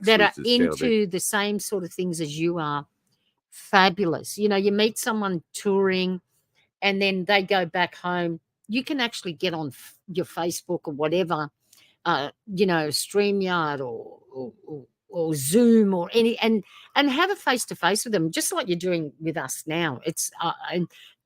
that are into the same sort of things as you are, fabulous. You meet someone touring and then they go back home. You can actually get on your Facebook or whatever, StreamYard or Zoom or any and have a face-to-face with them, just like you're doing with us now. It's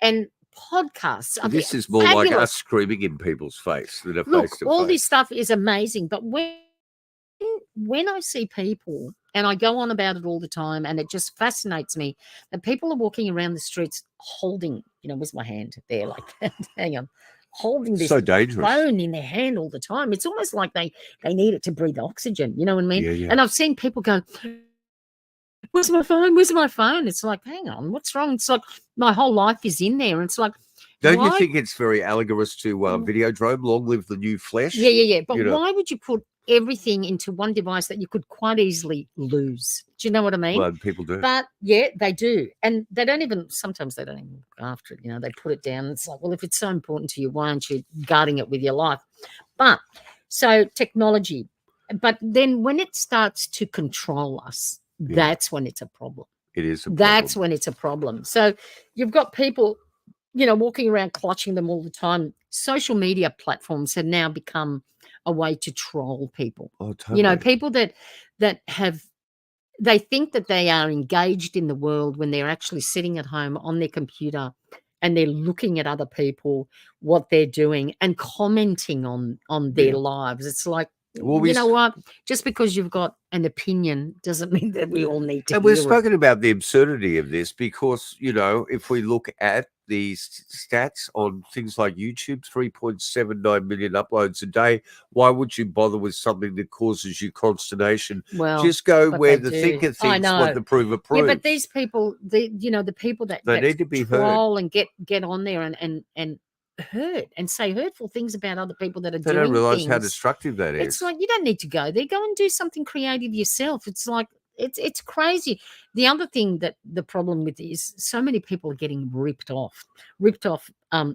and podcasts. This is more fabulous. Like us screaming in people's face than a Look, face-to-face. all this stuff is amazing, but when I see people And I go on about it all the time, and it just fascinates me that people are walking around the streets holding, where's my hand? There, like that. Hang on. Holding this So dangerous. phone in their hand all the time. It's almost like they need it to breathe oxygen. You know what I mean? Yeah. And I've seen people go, where's my phone? Where's my phone? It's like, hang on, what's wrong? It's like my whole life is in there. And it's like, don't you think it's very analogous to Videodrome, long live the new flesh? Yeah. But why would you put everything into one device that you could quite easily lose? Do you know what I mean? Well, people do. But yeah, they do. And sometimes they don't even look after it. They put it down. It's like, well, if it's so important to you, why aren't you guarding it with your life? But so technology, but then when it starts to control us, that's when it's a problem. It is a problem. That's when it's a problem. So you've got people, walking around clutching them all the time. Social media platforms have now become a way to troll people. Oh, totally. People that they think that they are engaged in the world when they're actually sitting at home on their computer and they're looking at other people, what they're doing, and commenting on their lives. It's like, well, you know what? Just because you've got an opinion doesn't mean that we all need to. And we've spoken about the absurdity of this because, if we look at the stats on things like YouTube, 3.79 million uploads a day. Why would you bother with something that causes you consternation? Well, just go where the thinker thinks what the prover proves. Yeah, but these people, the people that need to be troll heard and get on there and hurt and say hurtful things about other people that are they doing don't realize things. how destructive that is. It's like, you don't need to go there. Go and do something creative yourself. It's like, it's crazy. The other thing that the problem with is so many people are getting ripped off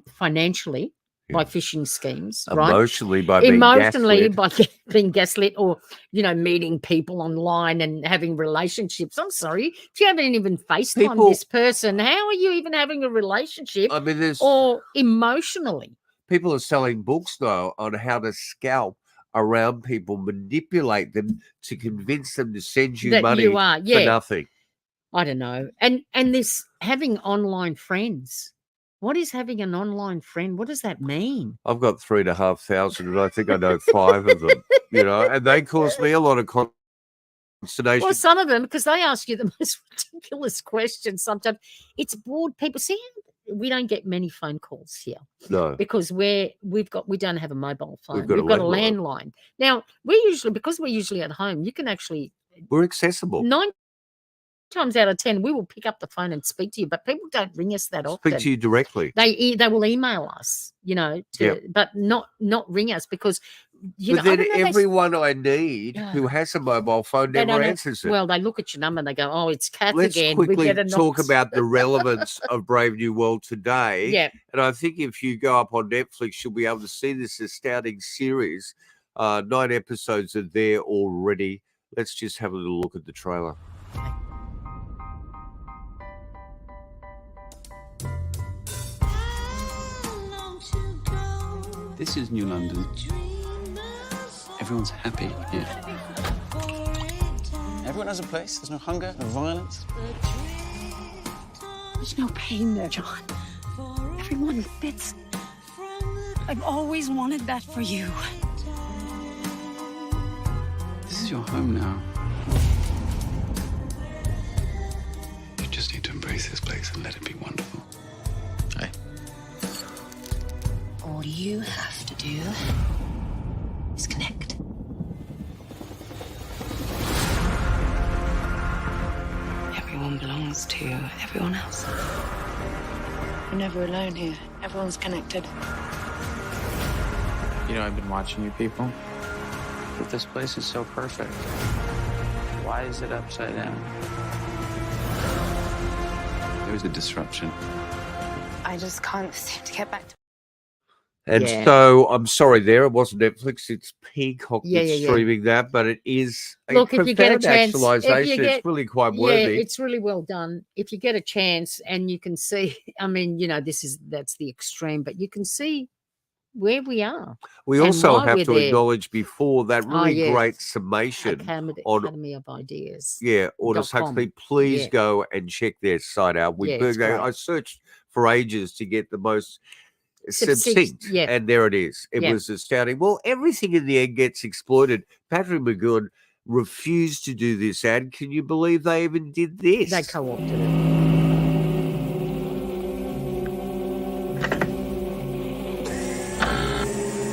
financially by phishing schemes, emotionally right? by being gaslit or meeting people online and having relationships. I'm sorry, if you haven't even FaceTimed this person, how are you even having a relationship? I mean, or emotionally. People are selling books now on how to scalp around people, manipulate them to convince them to send you money for nothing. I don't know. And this having online friends. What is having an online friend? What does that mean? I've got 3,500 and I think I know 5 of them, and they cause me a lot of consternation. Well, some of them, because they ask you the most ridiculous questions sometimes. It's bored people. See, we don't get many phone calls here. No. Because we don't have a mobile phone. We've got a landline. Now, because we're usually at home, you can actually... We're accessible. 9 times out of 10, we will pick up the phone and speak to you, but people don't ring us that often. Speak to you directly. They will email us, but not ring us because... But then everyone I need who has a mobile phone never answers it. Well, they look at your number and they go, "Oh, it's Kath Let's again." Let's quickly talk about the relevance of Brave New World today. Yeah. And I think if you go up on Netflix, you'll be able to see this astounding series. 9 episodes are there already. Let's just have a little look at the trailer. This is New London. Everyone's happy here. Everyone has a place. There's no hunger, no violence. There's no pain there, John. Everyone fits. I've always wanted that for you. This is your home now. You just need to embrace this place and let it be wonderful. Hey. All you have to do is connect. Everyone belongs to everyone else. You're never alone here. Everyone's connected. I've been watching you people, but this place is so perfect. Why is it upside down? There's a disruption. I just can't seem to get back to... And so I'm sorry it wasn't Netflix, it's Peacock that's streaming that, but it is a Look, if you get a chance, it's really quite worthy. Yeah, it's really well done. If you get a chance and you can see, I mean, that's the extreme, but you can see where we are. We also have to acknowledge before that really great summation Academy of Ideas. Yeah, Aldous Huxley. Please go and check their site out. I searched for ages to get the most succinct, and there it is. It was astounding. Well, everything in the end gets exploited. Patrick McGowan refused to do this ad. Can you believe they even did this? They co-opted it.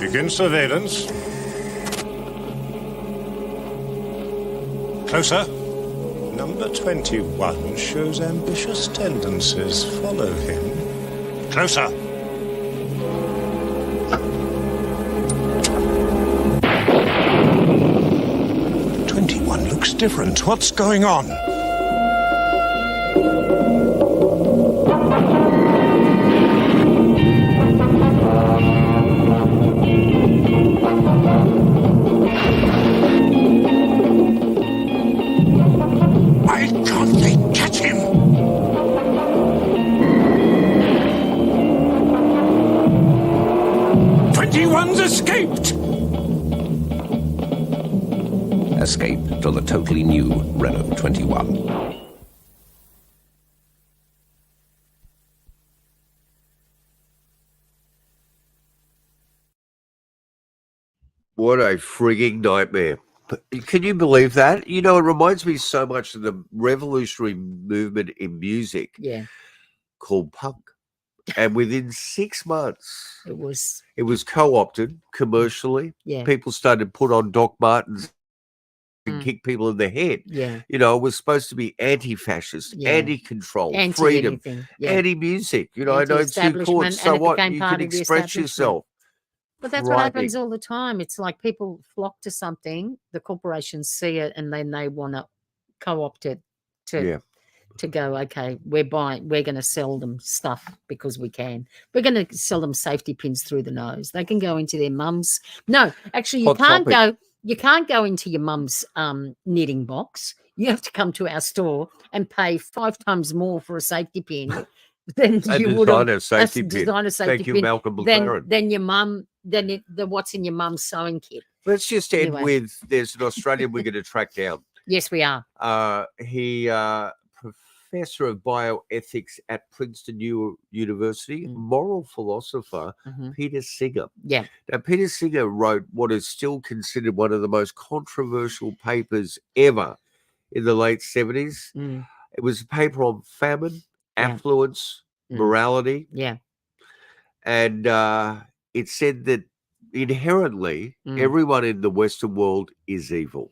Begin surveillance. Closer. Number 21 shows ambitious tendencies. Follow him. Closer. Looks different. What's going on? Why can't they catch him? 21's escaped! Escape to the totally new Renault 21. What a frigging nightmare. Can you believe that? You know, it reminds me so much of the revolutionary movement in music called punk. And within 6 months, it was co-opted commercially. Yeah. People started to put on Doc Martens and kick people in the head. Yeah. You know, it was supposed to be anti-fascist, anti-control, freedom, anti-music. You know, I know it's too court. So what? You can express yourself. But that's what happens all the time. It's like people flock to something, the corporations see it, and then they want to co-opt it to go, okay, we're going to sell them stuff because we can. We're going to sell them safety pins through the nose. They can go into their mum's. No, actually, you can't go into your mum's knitting box. You have to come to our store and pay 5 times more for a safety pin than you would have. Designer safety pin. Malcolm McLaren. Than your mum. Than the what's in your mum's sewing kit. Let's just end with there's an Australian we're going to track down. Yes, we are. He professor of bioethics at Princeton University, moral philosopher, Peter Singer. Yeah. Now, Peter Singer wrote what is still considered one of the most controversial papers ever in the late 70s. It was a paper on famine, affluence, morality. Yeah. And it said that inherently everyone in the Western world is evil.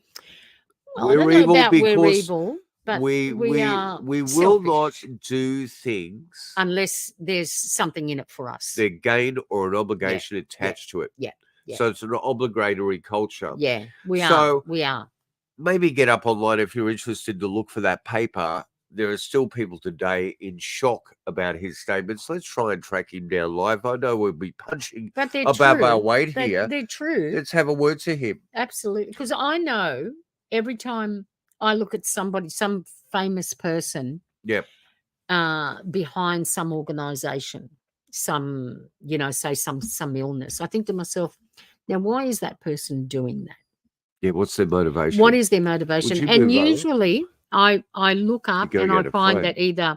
We're evil because we're evil. But we will not do things unless there's something in it for us. There's gain or an obligation attached to it. Yeah. So it's an obligatory culture. Yeah, we are. So we are. Maybe get up online if you're interested to look for that paper. There are still people today in shock about his statements. Let's try and track him down live. I know we'll be punching above our weight here. They're true. Let's have a word to him. Absolutely. Because I know every time I look at somebody, some famous person behind some organization, some, say some illness, I think to myself, now, why is that person doing that? Yeah, what's their motivation? What is their motivation? And usually I look up and I find that either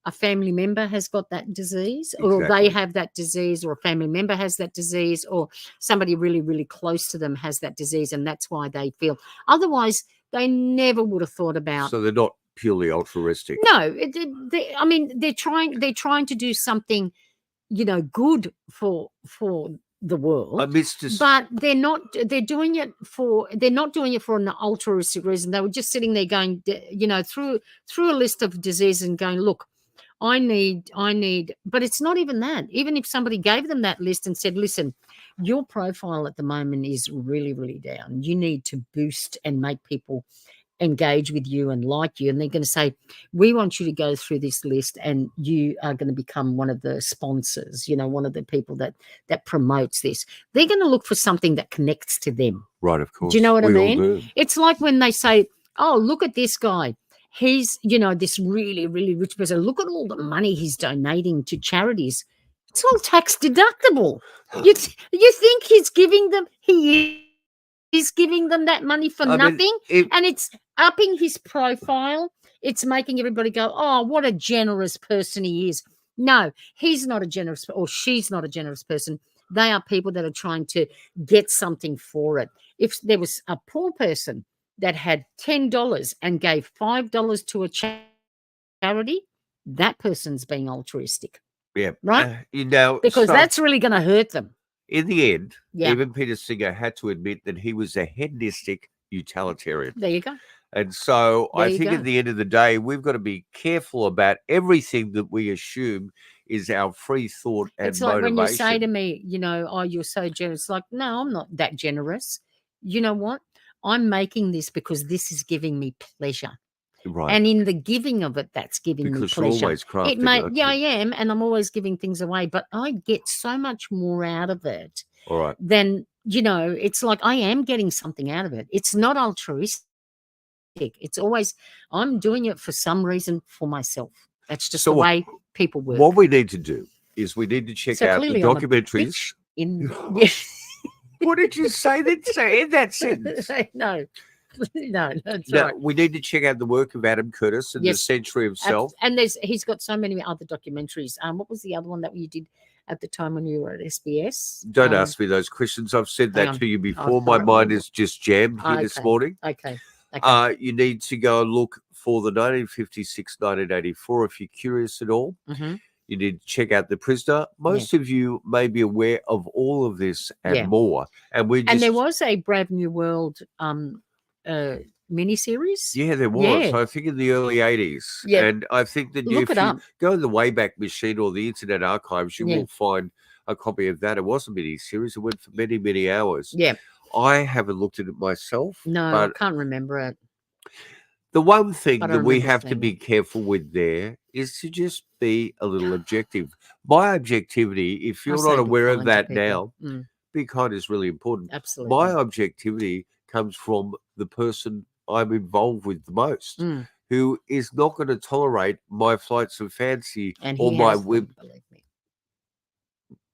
a family member has got that disease or they have that disease or a family member has that disease or somebody really, really close to them has that disease and that's why they feel. Otherwise, they never would have thought about. So they're not purely altruistic. No, they're trying to do something, good for the world. But they're not doing it for an altruistic reason. They were just sitting there going, through a list of diseases and going, look, I need, but it's not even that. Even if somebody gave them that list and said, listen, your profile at the moment is really, really down. You need to boost and make people engage with you and like you. And they're going to say, we want you to go through this list and you are going to become one of the sponsors, one of the people that promotes this. They're going to look for something that connects to them. Right, of course. Do you know what I mean? It's like when they say, oh, look at this guy. He's, this really, really rich person. Look at all the money he's donating to charities. It's all tax deductible. You think he's giving them, he's giving them that money for nothing? And it's upping his profile. It's making everybody go, oh, what a generous person he is. No, he's not a generous, or she's not a generous person. They are people that are trying to get something for it. If there was a poor person that had $10 and gave $5 to a charity, that person's being altruistic. Yeah. Right? so Because that's really going to hurt them. in the end, Yeah. even Peter Singer had to admit that he was a hedonistic utilitarian. There you go. And so There I you think go. at the end of the day, we've got to be careful about everything that we assume is our free thought and It's like motivation. when you say to me, oh, you're so generous. Like, no, I'm not that generous. You know what? I'm making this because this is giving me pleasure. Right. And in the giving of it, that's giving Because me you're pleasure. always crafting, aren't I you? am, and I'm always giving things away, but I get so much more out of it All right. than, it's like I am getting something out of it. It's not altruistic. It's always, I'm doing it for some reason for myself. That's just the way people work. What we need to do is we need to check So out the clearly I'm a documentaries. What did you say that? Say in that sentence. No, that's No, right. we need to check out the work of Adam Curtis and the Yes. Century of Self. And he's got so many other documentaries. What was the other one that you did at the time when you were at SBS? Don't ask me those questions. I've said hang that on. to you I before. My can't mind remember. is just jammed here this Okay. morning. Okay. You need to go and look for the 1956-1984 if you're curious at all. Mhm. You need to check out The Prisoner. Most of you may be aware of all of this and Yeah. more. And we just, And there was a Brave New World miniseries. yeah, there was. Yeah. I think in the early 80s. Yeah. And I think that Look if it you up. go in the Wayback Machine or the Internet Archives, you Yeah. will find a copy of that. It was a miniseries. It went for many, many hours. Yeah. I haven't looked at it myself. No, but I can't remember it. the one thing But I that we remember have to seeing be careful with there is to just be a little objective. My objectivity, if you're say not be aware of kind to that people. now, be kind is really important. Absolutely. My objectivity comes from the person I'm involved with the most, Mm. who is not going to tolerate my flights of fancy And or he my has them, whim believe me.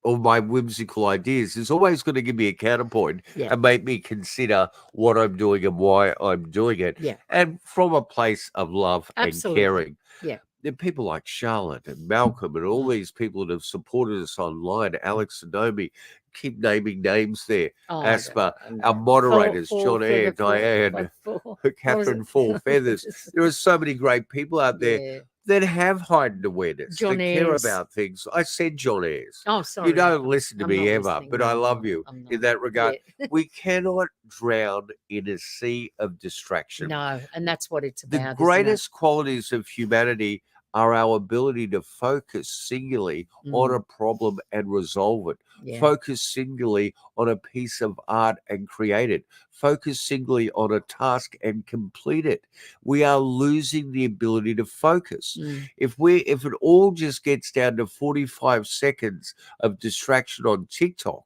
or my whimsical ideas. Is always going to give me a counterpoint Yeah. and make me consider what I'm doing and why I'm doing it. Yeah. And from a place of love Absolutely. and caring. Yeah. There are people like Charlotte and Malcolm and all these people that have supported us online, Alex and Naomi, keep naming names there. Oh, Aspa, yeah. our moderators, Four John Eyre, Feather, Diane, Four- Catherine Four Feathers. There are so many great people out there Yeah. that have heightened awareness, John that care Ayres. about things. I said John Ayres. Oh, sorry. You don't listen to I'm me not ever, listening. but No, I I'm love not. you I'm in not. that regard. Yeah. We cannot drown in a sea of distraction. No, and that's what it's The about. greatest qualities of humanity are our ability to focus singularly on a problem and resolve it. Yeah. Focus singularly on a piece of art and create it. Focus singularly on a task and complete it. We are losing the ability to focus. Mm. If it all just gets down to 45 seconds of distraction on TikTok,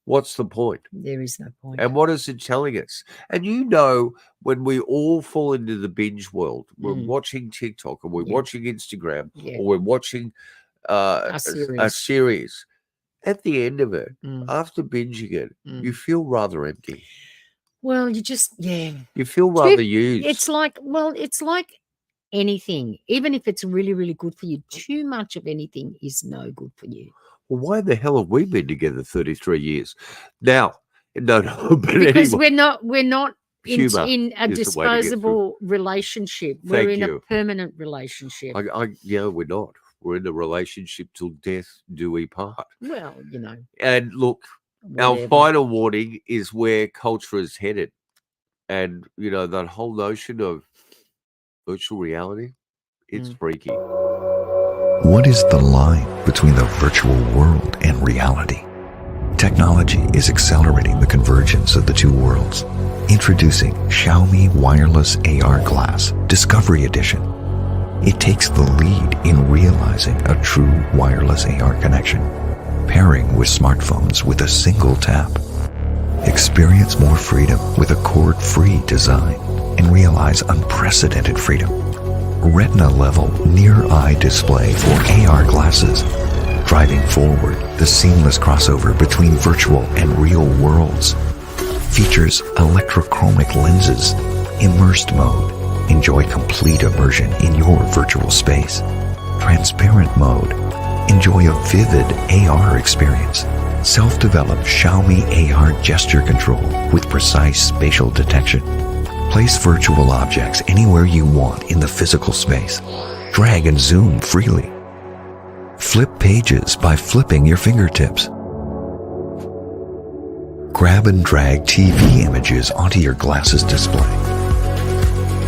what's the point? There is no point. And what is it telling us? And when we all fall into the binge world, we're watching TikTok and we're watching Instagram or we're watching a series. At the end of it, after binging it, you feel rather empty. Well, you just, You feel rather used. It's like anything. Even if it's really, really good for you, too much of anything is no good for you. Well, why the hell have we been together 33 years? Now, no, but Because anyway. we're not Humor in a is the way to get disposable relationship. We're Thank in you. a permanent relationship. Yeah, we're not. We're in a relationship till death do we part. Well, And look, our Whatever. final warning is where culture is headed. And, that whole notion of virtual reality, it's freaky. What is the line between the virtual world and reality? Technology is accelerating the convergence of the two worlds. Introducing Xiaomi Wireless AR Glass Discovery Edition. It takes the lead in realizing a true wireless AR connection, pairing with smartphones with a single tap. Experience more freedom with a cord-free design and realize unprecedented freedom. Retina-level near-eye display for AR glasses, driving forward the seamless crossover between virtual and real worlds. Features electrochromic lenses, immersed mode. Enjoy complete immersion in your virtual space. Transparent mode. Enjoy a vivid AR experience. Self-developed Xiaomi AR gesture control with precise spatial detection. Place virtual objects anywhere you want in the physical space. Drag and zoom freely. Flip pages by flipping your fingertips. Grab and drag TV images onto your glasses display.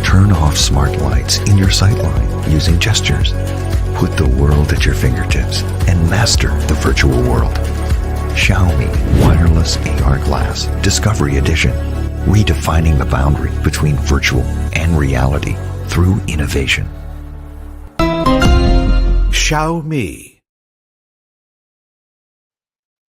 Turn off smart lights in your sightline using gestures. Put the world at your fingertips and master the virtual world. Xiaomi Wireless AR Glass Discovery Edition. Redefining the boundary between virtual and reality through innovation. Xiaomi.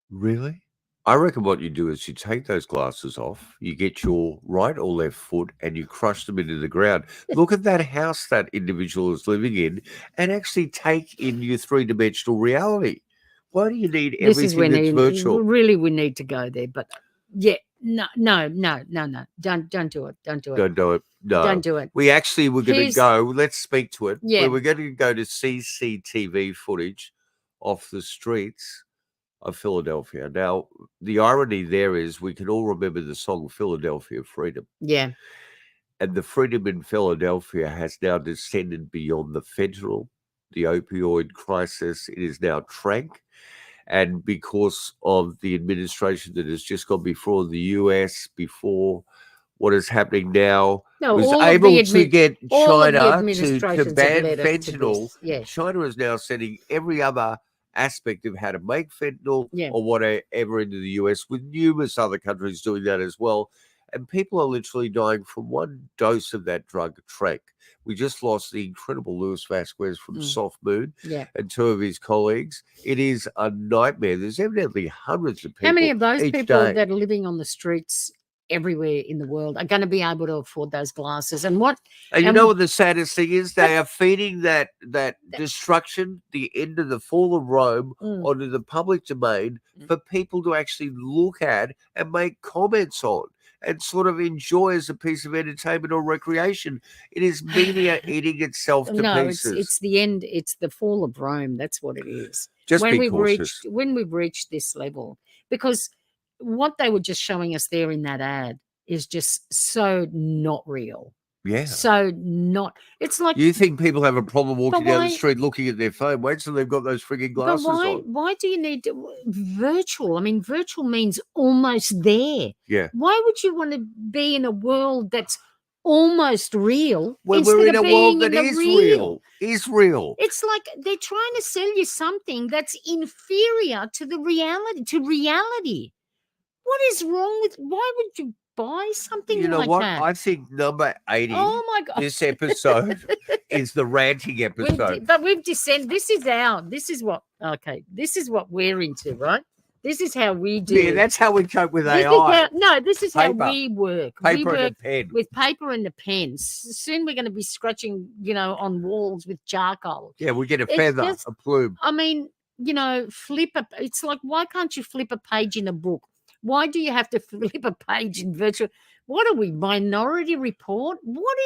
Really? I reckon what you do is you take those glasses off, you get your right or left foot, and you crush them into the ground. Look at that house that individual is living in and actually take in your three-dimensional reality. Why do you need everything that's virtual? Really, we need to go there. But yeah, no. Don't do it. Don't do it. Don't do it. No. Don't do it. We actually were going to go, let's speak to it. Yeah. We're going to go to CCTV footage off the streets of Philadelphia. Now, the irony there is we can all remember the song Philadelphia Freedom. Yeah. And the freedom in Philadelphia has now descended beyond the fentanyl, the opioid crisis. It is now trank. And because of the administration that has just gone before the US, before what is happening now, was able to get China to ban fentanyl. Yeah. China is now sending every other aspect of how to make fentanyl or whatever into the US, with numerous other countries doing that as well. And people are literally dying from one dose of that drug, Trek. We just lost the incredible Luis Vasquez from Soft Moon and two of his colleagues. It is a nightmare. There's evidently hundreds of people. How many of those people day that are living on the streets everywhere in the world are going to be able to afford those glasses? And you know what the saddest thing is? They are feeding that destruction, the end of the fall of Rome, onto the public domain for people to actually look at and make comments on and sort of enjoy as a piece of entertainment or recreation. It is media eating itself to pieces. It's the end. It's the fall of Rome. That's what it is. Just be cautious. When we've reached this level, because what they were just showing us there in that ad is just so not real. Yeah. So not. It's like, you think people have a problem walking down the street looking at their phone? Wait till they've got those frigging glasses on. Why do you need virtual? I mean, virtual means almost there. Yeah. Why would you want to be in a world that's almost real? When we're in a world that is real. Is real. It's like they're trying to sell you something that's inferior to the reality. What is wrong with? Why would you buy something like that? You know what? I think number 80. Oh my God! This episode is the ranting episode. But we've descended. This is what we're into, right? This is how we do. Yeah, that's how we cope with AI. This is how we work. Paper we work and a pen. with paper and a pen. Soon we're going to be scratching, on walls with charcoal. Yeah, we get a feather, a plume. I mean, it's like, why can't you flip a page in a book? Why do you have to flip a page in virtual? What are we, Minority Report? What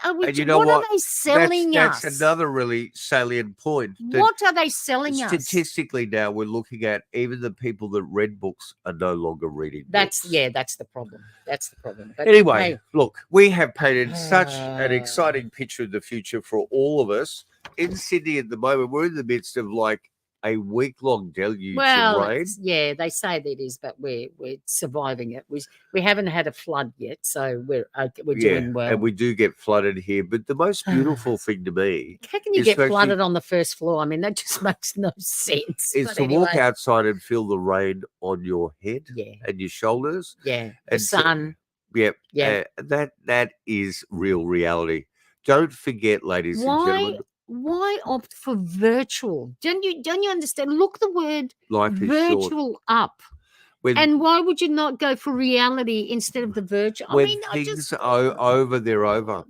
are we? And you know what are they selling us? That's another really salient point. What are they selling us? Statistically, now we're looking at even the people that read books are no longer reading books. That's the problem. That's the problem. But anyway, look, we have painted such an exciting picture of the future for all of us. In Sydney at the moment, we're in the midst of like a week-long deluge of rain. They say that it is, but we're surviving it. We haven't had a flood yet, so we're doing well. And we do get flooded here. But the most beautiful thing to me, how can you get flooded on the first floor? I mean, that just makes no sense. Is to walk outside and feel the rain on your head and your shoulders. Yeah, the sun. That is real reality. Don't forget, ladies and gentlemen. Why opt for virtual? Don't you understand? Look the word virtual up. And why would you not go for reality instead of the virtual? When things are over, they're over.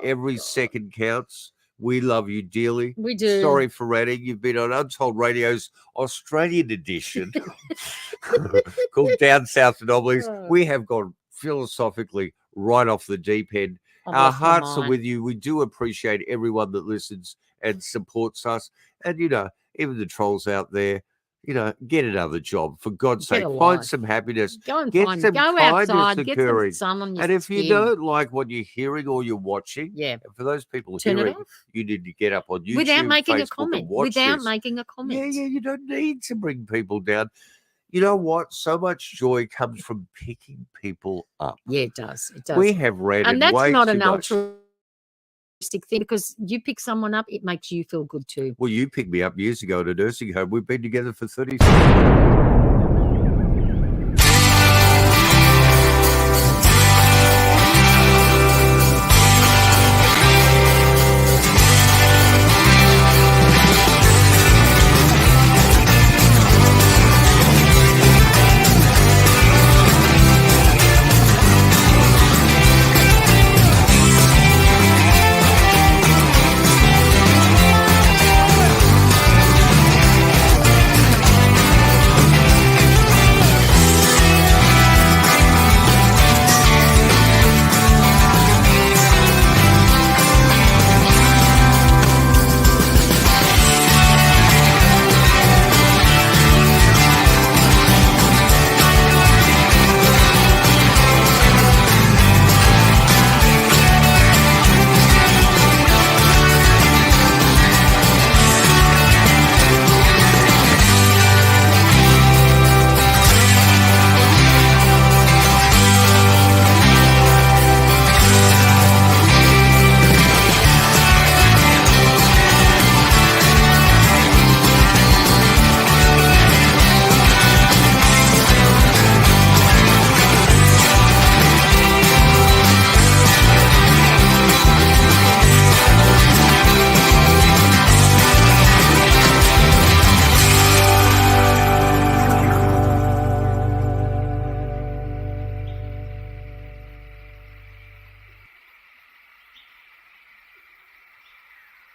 Every second counts. We love you dearly. We do. Sorry for ranting. You've been on Untold Radio's Australian edition called Down South Anomalies. We have gone philosophically right off the deep end. Our hearts are with you. We do appreciate everyone that listens and supports us. And, even the trolls out there, you know, get another job for God's Get sake. a Find life. some happiness. Go and Get find, some go kindness outside, get some occurring. sun on your And if you skin. don't like what you're hearing or you're watching, Yeah. and for those people Turn it hearing, off. you need to get up on YouTube, Without making Facebook, a comment. and watch Without this. making a comment. Yeah, you don't need to bring people down. You know what? So much joy comes from picking people up. Yeah, it does. It does. We have read and it that's way not too an much. altruistic thing, because you pick someone up, it makes you feel good too. Well, you picked me up years ago at a nursing home. We've been together for 30 years.